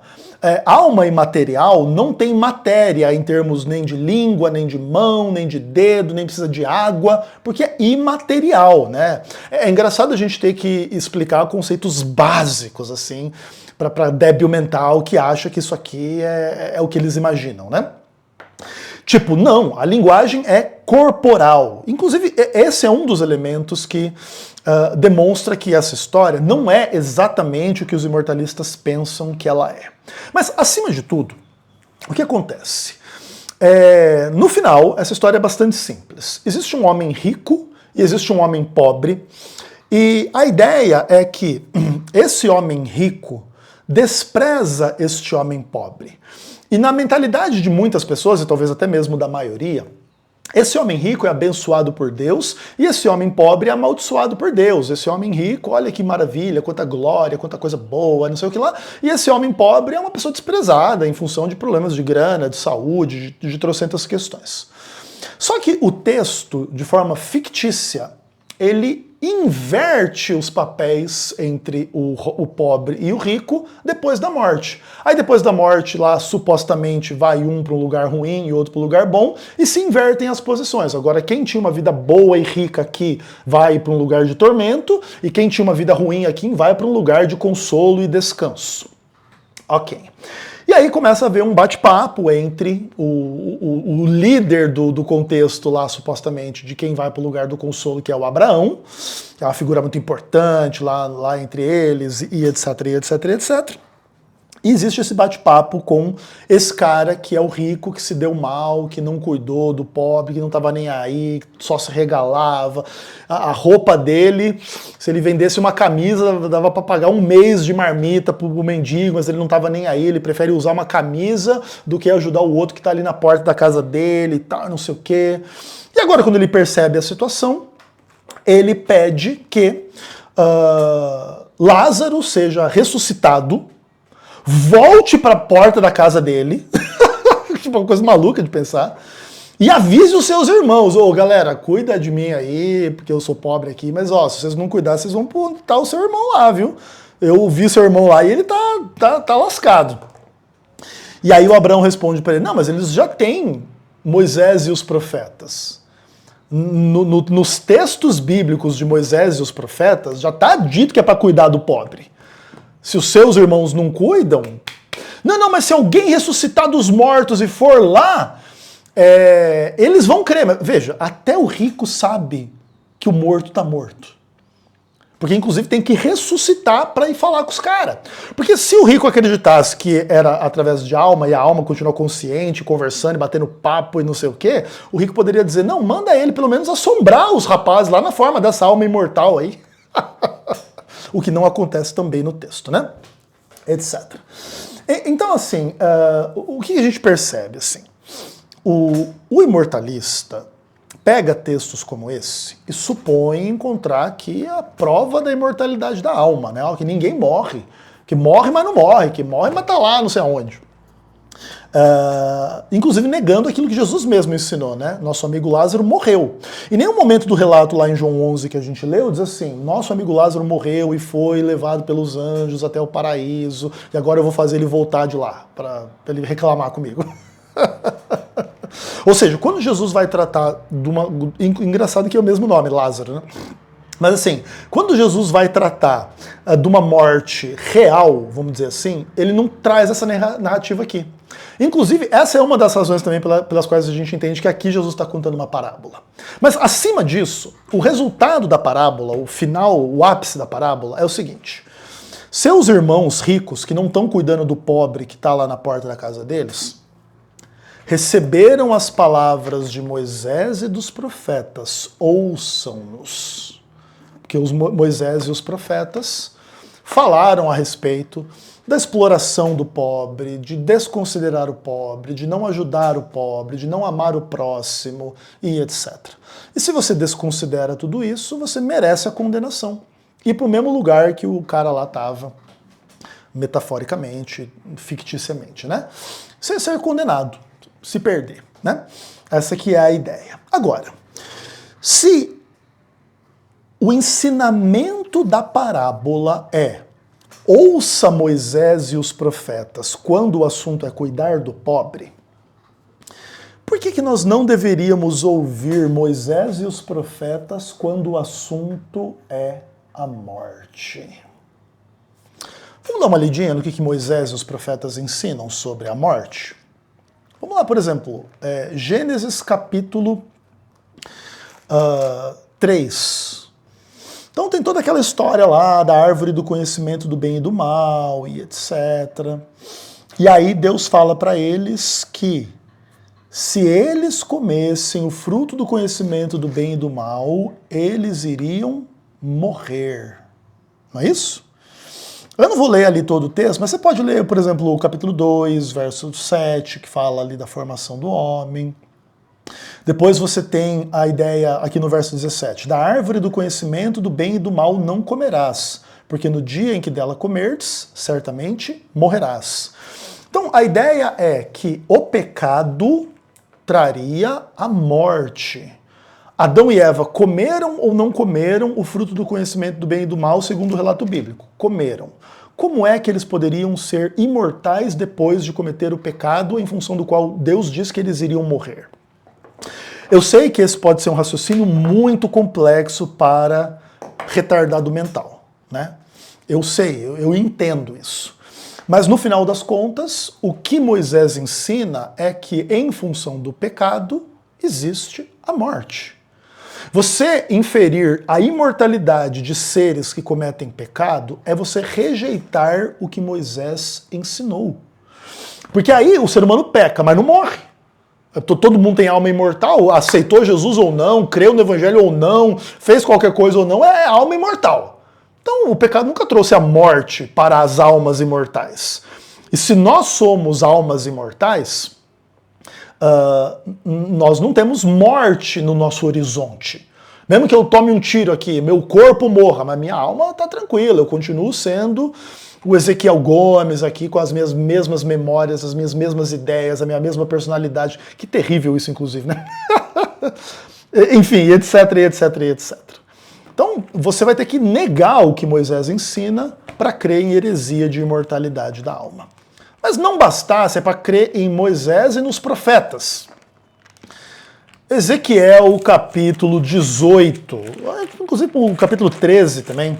Alma imaterial não tem matéria em termos nem de língua, nem de mão, nem de dedo, nem precisa de água, porque é imaterial, né? É engraçado a gente ter que explicar conceitos básicos, assim, para débil mental que acha que isso aqui é o que eles imaginam, né? Tipo, não, a linguagem é corporal. Inclusive, esse é um dos elementos que demonstra que essa história não é exatamente o que os imortalistas pensam que ela é. Mas, acima de tudo, o que acontece? No final, essa história é bastante simples. Existe um homem rico e existe um homem pobre, e a ideia é que esse homem rico despreza este homem pobre. E na mentalidade de muitas pessoas, e talvez até mesmo da maioria, esse homem rico é abençoado por Deus e esse homem pobre é amaldiçoado por Deus. Esse homem rico, olha que maravilha, quanta glória, quanta coisa boa, não sei o que lá. E esse homem pobre é uma pessoa desprezada em função de problemas de grana, de saúde, de trocentas questões. Só que o texto, de forma fictícia, ele inverte os papéis entre o pobre e o rico depois da morte. Aí depois da morte, lá supostamente vai um para um lugar ruim e outro para um lugar bom, e se invertem as posições. Agora quem tinha uma vida boa e rica aqui vai para um lugar de tormento, e quem tinha uma vida ruim aqui vai para um lugar de consolo e descanso. Ok. E aí começa a haver um bate-papo entre o líder do contexto lá, supostamente, de quem vai para o lugar do consolo, que é o Abraão, que é uma figura muito importante lá entre eles, e etc, e etc, e etc. E existe esse bate-papo com esse cara que é o rico, que se deu mal, que não cuidou do pobre, que não estava nem aí, só se regalava. A roupa dele, se ele vendesse uma camisa, dava para pagar um mês de marmita pro mendigo, mas ele não estava nem aí, ele prefere usar uma camisa do que ajudar o outro que está ali na porta da casa dele e tal, não sei o quê. E agora, quando ele percebe a situação, ele pede que Lázaro seja ressuscitado, volte para a porta da casa dele, tipo uma coisa maluca de pensar, e avise os seus irmãos, ô galera, cuida de mim aí, porque eu sou pobre aqui, mas ó, se vocês não cuidarem, vocês vão botar o seu irmão lá, viu? Eu vi seu irmão lá e ele tá lascado. E aí o Abraão responde para ele, não, mas eles já têm Moisés e os profetas. Nos textos bíblicos de Moisés e os profetas, já está dito que é para cuidar do pobre. Se os seus irmãos não cuidam... Não, mas se alguém ressuscitar dos mortos e for lá, eles vão crer. Mas, veja, até o rico sabe que o morto está morto. Porque, inclusive, tem que ressuscitar para ir falar com os caras. Porque se o rico acreditasse que era através de alma, e a alma continua consciente, conversando, e batendo papo e não sei o quê, o rico poderia dizer, não, manda ele pelo menos assombrar os rapazes lá na forma dessa alma imortal aí. O que não acontece também no texto, né? Etc. Então, assim, o que a gente percebe, assim? O imortalista pega textos como esse e supõe encontrar aqui a prova da imortalidade da alma, né? Que ninguém morre, que morre, mas não morre, que morre, mas tá lá, não sei aonde. Inclusive negando aquilo que Jesus mesmo ensinou, né? Nosso amigo Lázaro morreu. Em nenhum momento do relato lá em João 11 que a gente leu, diz assim, nosso amigo Lázaro morreu e foi levado pelos anjos até o paraíso, e agora eu vou fazer ele voltar de lá, para ele reclamar comigo. Ou seja, quando Jesus vai tratar de uma... Engraçado que é o mesmo nome, Lázaro, né? Mas assim, quando Jesus vai tratar de uma morte real, vamos dizer assim, ele não traz essa narrativa aqui. Inclusive, essa é uma das razões também pelas quais a gente entende que aqui Jesus está contando uma parábola. Mas acima disso, o resultado da parábola, o final, o ápice da parábola é o seguinte. Seus irmãos ricos, que não estão cuidando do pobre que está lá na porta da casa deles, receberam as palavras de Moisés e dos profetas, ouçam-nos. Porque os Moisés e os profetas falaram a respeito da exploração do pobre, de desconsiderar o pobre, de não ajudar o pobre, de não amar o próximo e etc. E se você desconsidera tudo isso, você merece a condenação. Ir para o mesmo lugar que o cara lá estava, metaforicamente, ficticiamente, né? Você ser condenado, se perder, né? Essa que é a ideia. Agora, se o ensinamento da parábola é ouça Moisés e os profetas quando o assunto é cuidar do pobre, por que nós não deveríamos ouvir Moisés e os profetas quando o assunto é a morte? Vamos dar uma lidinha no que Moisés e os profetas ensinam sobre a morte? Vamos lá, por exemplo, Gênesis capítulo 3. Então tem toda aquela história lá da árvore do conhecimento do bem e do mal e etc. E aí Deus fala para eles que se eles comessem o fruto do conhecimento do bem e do mal, eles iriam morrer. Não é isso? Eu não vou ler ali todo o texto, mas você pode ler, por exemplo, o capítulo 2, verso 7, que fala ali da formação do homem. Depois você tem a ideia aqui no verso 17, da árvore do conhecimento do bem e do mal não comerás, porque no dia em que dela comerdes, certamente morrerás. Então a ideia é que o pecado traria a morte. Adão e Eva comeram ou não comeram o fruto do conhecimento do bem e do mal, segundo o relato bíblico? Comeram. Como é que eles poderiam ser imortais depois de cometer o pecado em função do qual Deus diz que eles iriam morrer? Eu sei que esse pode ser um raciocínio muito complexo para retardado mental, né? Eu sei, eu entendo isso. Mas no final das contas, o que Moisés ensina é que em função do pecado existe a morte. Você inferir a imortalidade de seres que cometem pecado é você rejeitar o que Moisés ensinou. Porque aí o ser humano peca, mas não morre. Todo mundo tem alma imortal, aceitou Jesus ou não, creu no evangelho ou não, fez qualquer coisa ou não, é alma imortal. Então o pecado nunca trouxe a morte para as almas imortais. E se nós somos almas imortais, nós não temos morte no nosso horizonte. Mesmo que eu tome um tiro aqui, meu corpo morra, mas minha alma está tranquila, eu continuo sendo o Ezequiel Gomes aqui com as minhas mesmas memórias, as minhas mesmas ideias, a minha mesma personalidade. Que terrível isso, inclusive, né? Enfim, etc, etc, etc. Então, você vai ter que negar o que Moisés ensina para crer em heresia de imortalidade da alma. Mas não bastasse, é para crer em Moisés e nos profetas. Ezequiel, capítulo 18, inclusive o capítulo 13 também.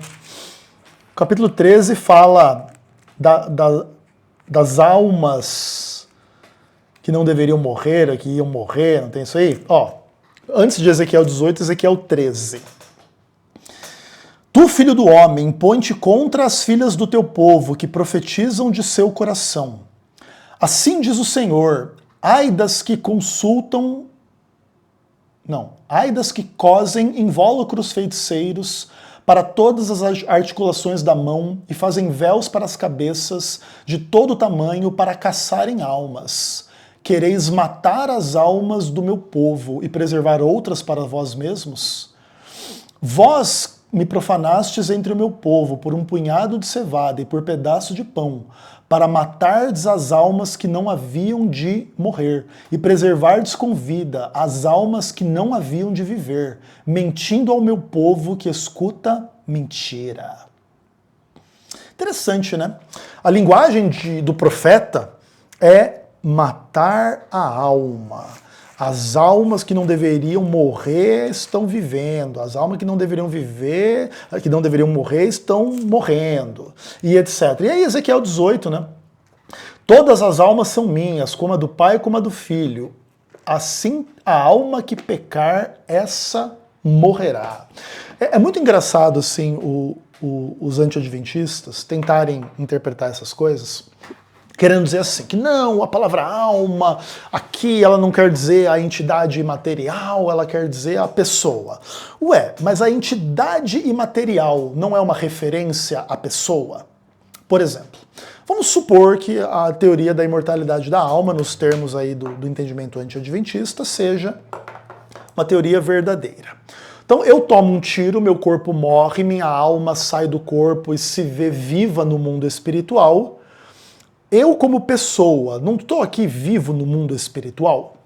O capítulo 13 fala das almas que não deveriam morrer, que iam morrer, não tem isso aí? Ó, antes de Ezequiel 18, Ezequiel 13. Tu, filho do homem, põe-te contra as filhas do teu povo, que profetizam de seu coração. Assim diz o Senhor, ai das que cosem invólucros feiticeiros para todas as articulações da mão e fazem véus para as cabeças de todo tamanho para caçarem almas. Quereis matar as almas do meu povo e preservar outras para vós mesmos? Vós me profanastes entre o meu povo por um punhado de cevada e por pedaço de pão, para matardes as almas que não haviam de morrer, e preservardes com vida as almas que não haviam de viver, mentindo ao meu povo que escuta mentira. Interessante, né? A linguagem do profeta é matar a alma. As almas que não deveriam morrer estão vivendo, as almas que não deveriam viver, que não deveriam morrer estão morrendo, e etc. E aí Ezequiel 18, né? Todas as almas são minhas, como a do pai como a do filho. Assim a alma que pecar, essa morrerá. É muito engraçado assim os anti-adventistas tentarem interpretar essas coisas, querendo dizer assim, que não, a palavra alma, aqui ela não quer dizer a entidade imaterial, ela quer dizer a pessoa. Ué, mas a entidade imaterial não é uma referência à pessoa? Por exemplo, vamos supor que a teoria da imortalidade da alma, nos termos aí do entendimento anti-adventista, seja uma teoria verdadeira. Então eu tomo um tiro, meu corpo morre, minha alma sai do corpo e se vê viva no mundo espiritual. Eu, como pessoa, não estou aqui vivo no mundo espiritual?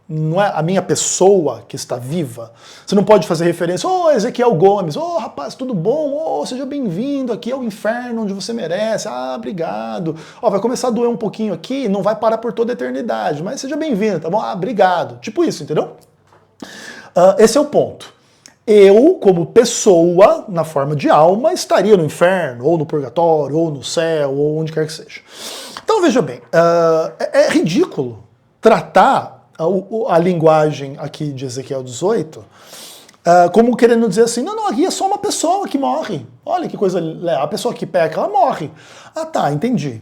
Não é a minha pessoa que está viva? Você não pode fazer referência, Ezequiel Gomes, rapaz, tudo bom? Seja bem-vindo aqui ao inferno onde você merece, obrigado. Vai começar a doer um pouquinho aqui, não vai parar por toda a eternidade, mas seja bem-vindo, tá bom? Obrigado. Tipo isso, entendeu? Esse é o ponto. Eu, como pessoa, na forma de alma, estaria no inferno, ou no purgatório, ou no céu, ou onde quer que seja. Então, veja bem, é ridículo tratar a linguagem aqui de Ezequiel 18 como querendo dizer assim, não, aqui é só uma pessoa que morre. Olha que coisa, a pessoa que peca, ela morre. Tá, entendi.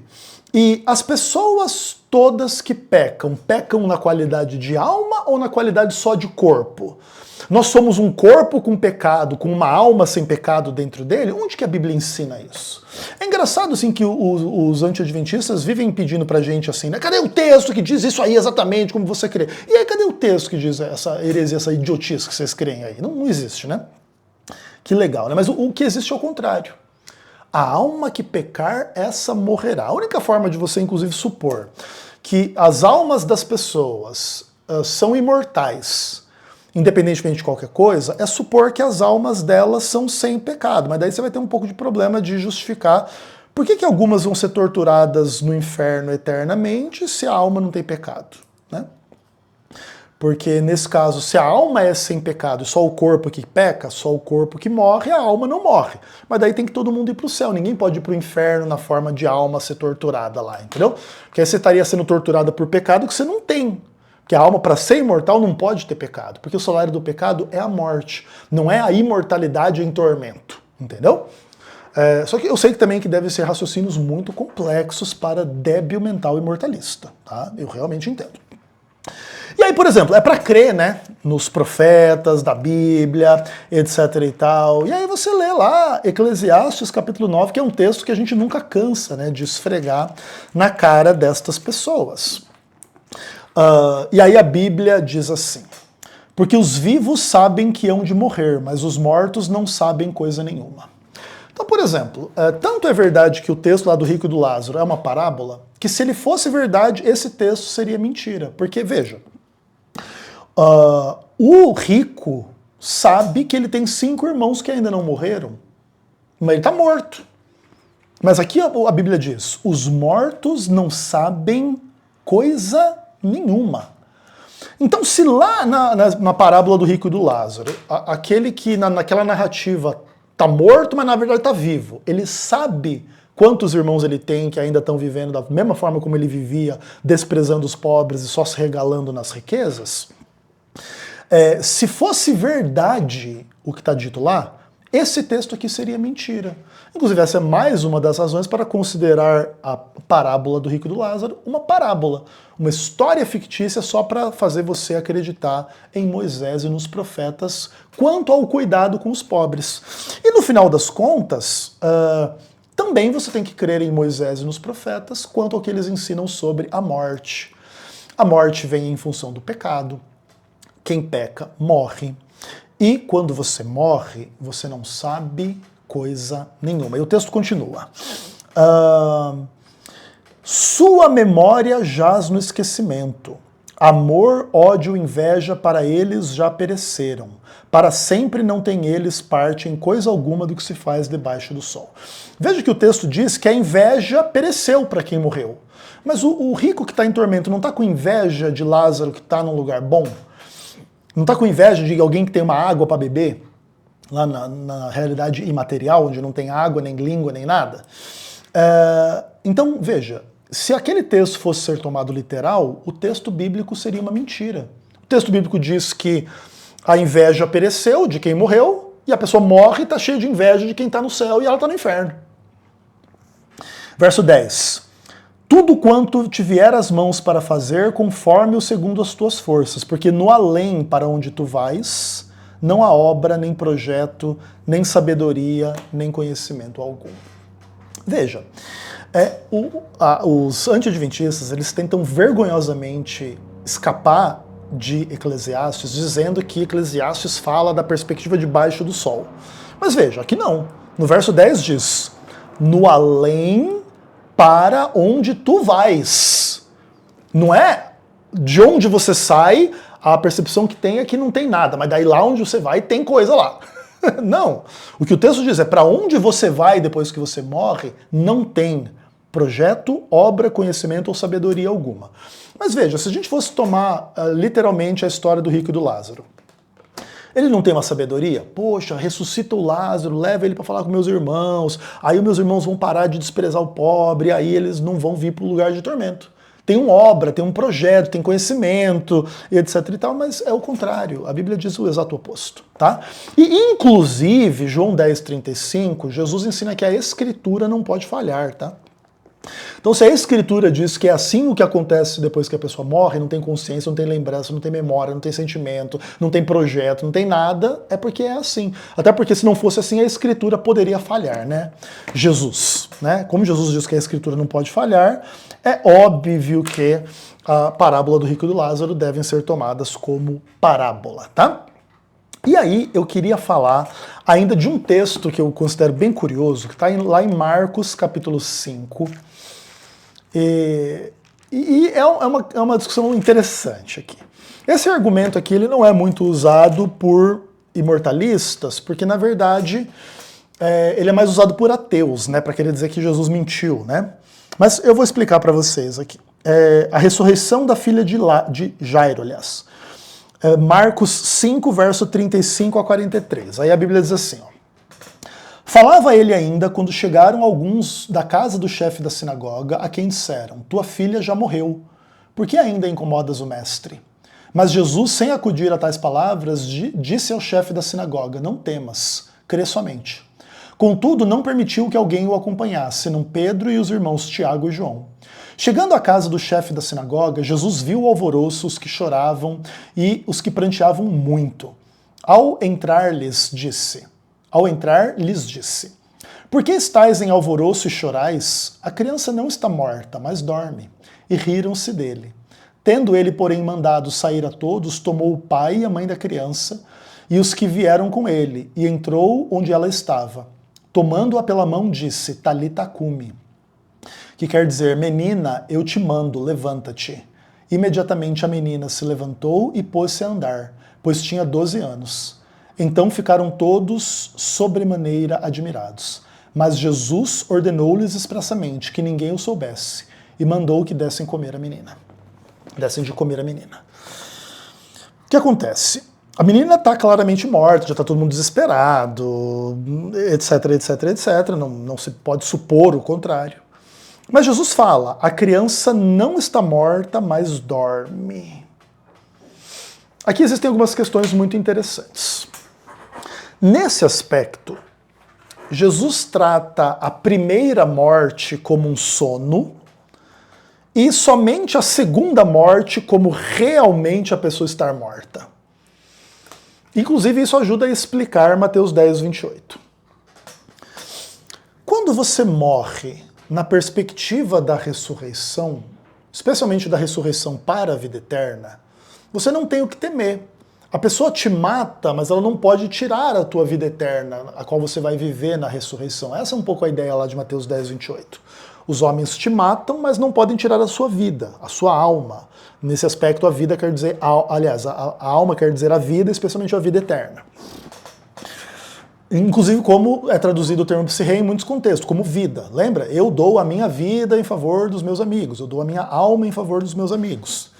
E as pessoas todas que pecam na qualidade de alma ou na qualidade só de corpo? Nós somos um corpo com pecado, com uma alma sem pecado dentro dele? Onde que a Bíblia ensina isso? É engraçado assim que os anti-adventistas vivem pedindo pra gente assim, né? Cadê o texto que diz isso aí exatamente como você crê? E aí, cadê o texto que diz essa heresia, essa idiotice que vocês creem aí? Não existe, né? Que legal, né? Mas o que existe é o contrário. A alma que pecar, essa morrerá. A única forma de você, inclusive, supor que as almas das pessoas são imortais, independentemente de qualquer coisa, é supor que as almas delas são sem pecado. Mas daí você vai ter um pouco de problema de justificar por que algumas vão ser torturadas no inferno eternamente se a alma não tem pecado, né? Porque nesse caso, se a alma é sem pecado e só o corpo que peca, só o corpo que morre, a alma não morre. Mas daí tem que todo mundo ir pro céu, ninguém pode ir pro inferno na forma de alma ser torturada lá, entendeu? Porque aí você estaria sendo torturada por pecado que você não tem. Porque a alma, para ser imortal, não pode ter pecado. Porque o salário do pecado é a morte, não é a imortalidade em tormento, entendeu? Só que eu sei que também que devem ser raciocínios muito complexos para débil mental imortalista, tá? Eu realmente entendo. E aí, por exemplo, é para crer, né, nos profetas da Bíblia, etc e tal. E aí você lê lá Eclesiastes capítulo 9, que é um texto que a gente nunca cansa, né, de esfregar na cara destas pessoas. E aí a Bíblia diz assim: Porque os vivos sabem que hão de morrer, mas os mortos não sabem coisa nenhuma. Então, por exemplo, tanto é verdade que o texto lá do rico e do Lázaro é uma parábola, que se ele fosse verdade, esse texto seria mentira. Porque, veja, o rico sabe que ele tem 5 irmãos que ainda não morreram, mas ele está morto. Mas aqui a Bíblia diz, os mortos não sabem coisa nenhuma. Então, se lá na parábola do rico e do Lázaro, aquele que naquela narrativa está morto, mas na verdade está vivo, ele sabe quantos irmãos ele tem que ainda estão vivendo da mesma forma como ele vivia, desprezando os pobres e só se regalando nas riquezas, se fosse verdade o que está dito lá, esse texto aqui seria mentira. Inclusive, essa é mais uma das razões para considerar a parábola do rico e do Lázaro uma parábola, uma história fictícia só para fazer você acreditar em Moisés e nos profetas quanto ao cuidado com os pobres. E no final das contas, também você tem que crer em Moisés e nos profetas quanto ao que eles ensinam sobre a morte. A morte vem em função do pecado. Quem peca morre. E quando você morre, você não sabe coisa nenhuma. E o texto continua. Sua memória jaz no esquecimento. Amor, ódio, inveja para eles já pereceram. Para sempre não tem eles parte em coisa alguma do que se faz debaixo do sol. Veja que o texto diz que a inveja pereceu para quem morreu. Mas o rico que está em tormento não está com inveja de Lázaro que está num lugar bom? Não está com inveja de alguém que tem uma água para beber, lá na realidade imaterial, onde não tem água, nem língua, nem nada? Então, veja, se aquele texto fosse ser tomado literal, o texto bíblico seria uma mentira. O texto bíblico diz que a inveja pereceu de quem morreu, e a pessoa morre e está cheia de inveja de quem está no céu e ela está no inferno. Verso 10. Tudo quanto te vier às mãos para fazer, conforme o segundo as tuas forças, porque no além para onde tu vais, não há obra, nem projeto, nem sabedoria, nem conhecimento algum. Veja, os anti-adventistas, eles tentam vergonhosamente escapar de Eclesiastes, dizendo que Eclesiastes fala da perspectiva debaixo do sol. Mas veja, aqui não. No verso 10 diz, no além para onde tu vais. Não é de onde você sai, a percepção que tem é que não tem nada, mas daí lá onde você vai tem coisa lá. Não. O que o texto diz é para onde você vai depois que você morre, não tem projeto, obra, conhecimento ou sabedoria alguma. Mas veja, se a gente fosse tomar literalmente a história do rico e do Lázaro, ele não tem uma sabedoria? Poxa, ressuscita o Lázaro, leva ele para falar com meus irmãos, aí os meus irmãos vão parar de desprezar o pobre, aí eles não vão vir para o lugar de tormento. Tem uma obra, tem um projeto, tem conhecimento, etc e tal, mas é o contrário. A Bíblia diz o exato oposto, tá? E inclusive, João 10,35, Jesus ensina que a Escritura não pode falhar, tá? Então, se a Escritura diz que é assim o que acontece depois que a pessoa morre, não tem consciência, não tem lembrança, não tem memória, não tem sentimento, não tem projeto, não tem nada, é porque é assim. Até porque se não fosse assim, a Escritura poderia falhar, né? Jesus, né? Como Jesus diz que a Escritura não pode falhar, é óbvio que a parábola do rico e do Lázaro devem ser tomadas como parábola, tá? E aí eu queria falar ainda de um texto que eu considero bem curioso, que está lá em Marcos capítulo 5, é uma discussão interessante aqui. Esse argumento aqui ele não é muito usado por imortalistas, porque na verdade ele é mais usado por ateus, né, para querer dizer que Jesus mentiu, né? Mas eu vou explicar para vocês aqui. A ressurreição da filha de Jairo, aliás. Marcos 5, verso 35 a 43. Aí a Bíblia diz assim, ó. Falava ele ainda quando chegaram alguns da casa do chefe da sinagoga, a quem disseram, tua filha já morreu, por que ainda incomodas o mestre? Mas Jesus, sem acudir a tais palavras, disse ao chefe da sinagoga, não temas, crê somente. Contudo, não permitiu que alguém o acompanhasse, senão Pedro e os irmãos Tiago e João. Chegando à casa do chefe da sinagoga, Jesus viu o alvoroço, os que choravam e os que pranteavam muito. Ao entrar, lhes disse, por que estáis em alvoroço e chorais? A criança não está morta, mas dorme. E riram-se dele. Tendo ele, porém, mandado sair a todos, tomou o pai e a mãe da criança e os que vieram com ele, e entrou onde ela estava. Tomando-a pela mão, disse, Talita cumi, que quer dizer, menina, eu te mando, levanta-te. Imediatamente a menina se levantou e pôs-se a andar, pois tinha 12 anos. Então ficaram todos sobremaneira admirados. Mas Jesus ordenou-lhes expressamente que ninguém o soubesse, e mandou que dessem comer a menina. Dessem de comer a menina. O que acontece? A menina está claramente morta, já está todo mundo desesperado, etc, etc, etc. Não se pode supor o contrário. Mas Jesus fala, a criança não está morta, mas dorme. Aqui existem algumas questões muito interessantes. Nesse aspecto, Jesus trata a primeira morte como um sono e somente a segunda morte como realmente a pessoa estar morta. Inclusive, isso ajuda a explicar Mateus 10, 28. Quando você morre na perspectiva da ressurreição, especialmente da ressurreição para a vida eterna, você não tem o que temer. A pessoa te mata, mas ela não pode tirar a tua vida eterna, a qual você vai viver na ressurreição. Essa é um pouco a ideia lá de Mateus 10, 28. Os homens te matam, mas não podem tirar a sua vida, a sua alma. Nesse aspecto, a vida quer dizer, aliás, a alma quer dizer a vida, especialmente a vida eterna. Inclusive, como é traduzido o termo psirrê em muitos contextos, como vida. Lembra? Eu dou a minha vida em favor dos meus amigos, eu dou a minha alma em favor dos meus amigos.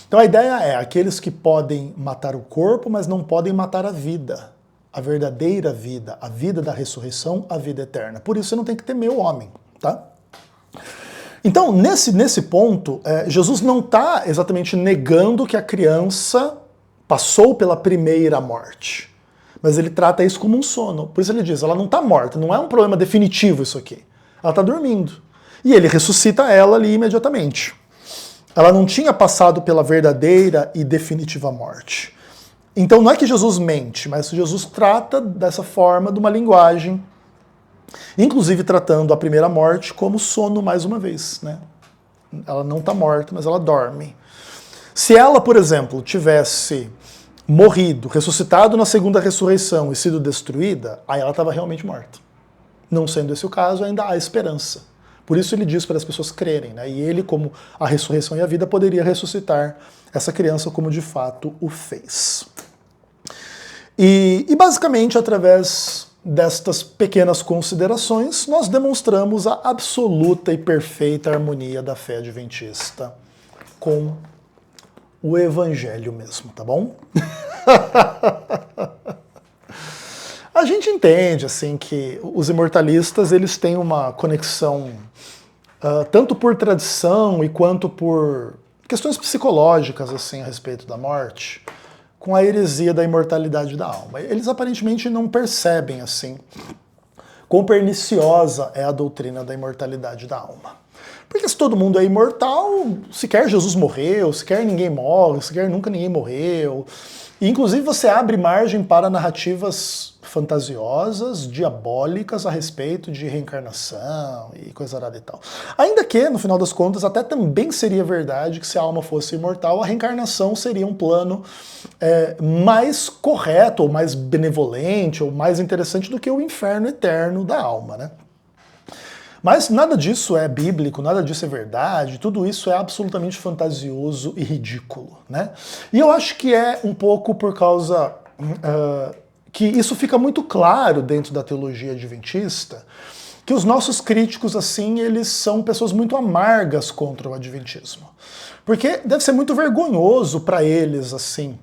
Então a ideia é aqueles que podem matar o corpo, mas não podem matar a vida, a verdadeira vida, a vida da ressurreição, a vida eterna. Por isso você não tem que temer o homem, tá? Então, nesse ponto, Jesus não está exatamente negando que a criança passou pela primeira morte, mas ele trata isso como um sono. Por isso ele diz, ela não está morta, não é um problema definitivo isso aqui. Ela está dormindo. E ele ressuscita ela ali imediatamente. Ela não tinha passado pela verdadeira e definitiva morte. Então não é que Jesus mente, mas Jesus trata dessa forma de uma linguagem, inclusive tratando a primeira morte como sono mais uma vez, né? Ela não está morta, mas ela dorme. Se ela, por exemplo, tivesse morrido, ressuscitado na segunda ressurreição e sido destruída, aí ela estava realmente morta. Não sendo esse o caso, ainda há esperança. Por isso ele diz para as pessoas crerem, né? E ele, como a ressurreição e a vida, poderia ressuscitar essa criança como de fato o fez. E basicamente, através destas pequenas considerações, nós demonstramos a absoluta e perfeita harmonia da fé adventista com o evangelho mesmo, tá bom? A gente entende assim que os imortalistas eles têm uma conexão tanto por tradição e quanto por questões psicológicas assim a respeito da morte, com a heresia da imortalidade da alma. Eles aparentemente não percebem assim quão perniciosa é a doutrina da imortalidade da alma. Porque se todo mundo é imortal, sequer Jesus morreu, sequer ninguém morre, sequer nunca ninguém morreu. E, inclusive você abre margem para narrativas fantasiosas, diabólicas a respeito de reencarnação e coisa arada e tal. Ainda que, no final das contas, até também seria verdade que se a alma fosse imortal, a reencarnação seria um plano mais correto, ou mais benevolente, ou mais interessante do que o inferno eterno da alma, né? Mas nada disso é bíblico, nada disso é verdade, tudo isso é absolutamente fantasioso e ridículo, né? E eu acho que é um pouco por causa que isso fica muito claro dentro da teologia adventista, que os nossos críticos, assim, eles são pessoas muito amargas contra o adventismo. Porque deve ser muito vergonhoso para eles, assim,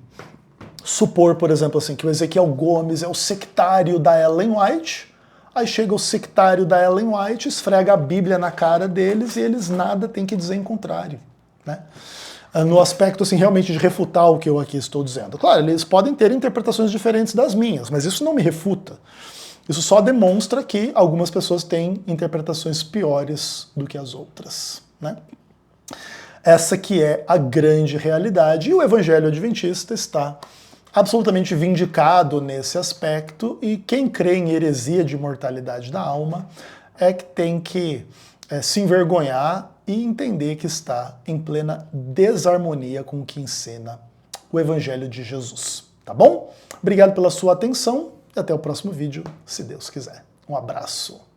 supor, por exemplo, assim, que o Ezequiel Gomes é o sectário da Ellen White. Aí chega o sectário da Ellen White, esfrega a Bíblia na cara deles e eles nada têm que dizer em contrário, né? No aspecto assim, realmente de refutar o que eu aqui estou dizendo. Claro, eles podem ter interpretações diferentes das minhas, mas isso não me refuta. Isso só demonstra que algumas pessoas têm interpretações piores do que as outras, né? Essa que é a grande realidade, e o Evangelho Adventista está absolutamente vindicado nesse aspecto, e quem crê em heresia de imortalidade da alma é que tem que se envergonhar e entender que está em plena desarmonia com o que ensina o Evangelho de Jesus. Tá bom? Obrigado pela sua atenção e até o próximo vídeo, se Deus quiser. Um abraço.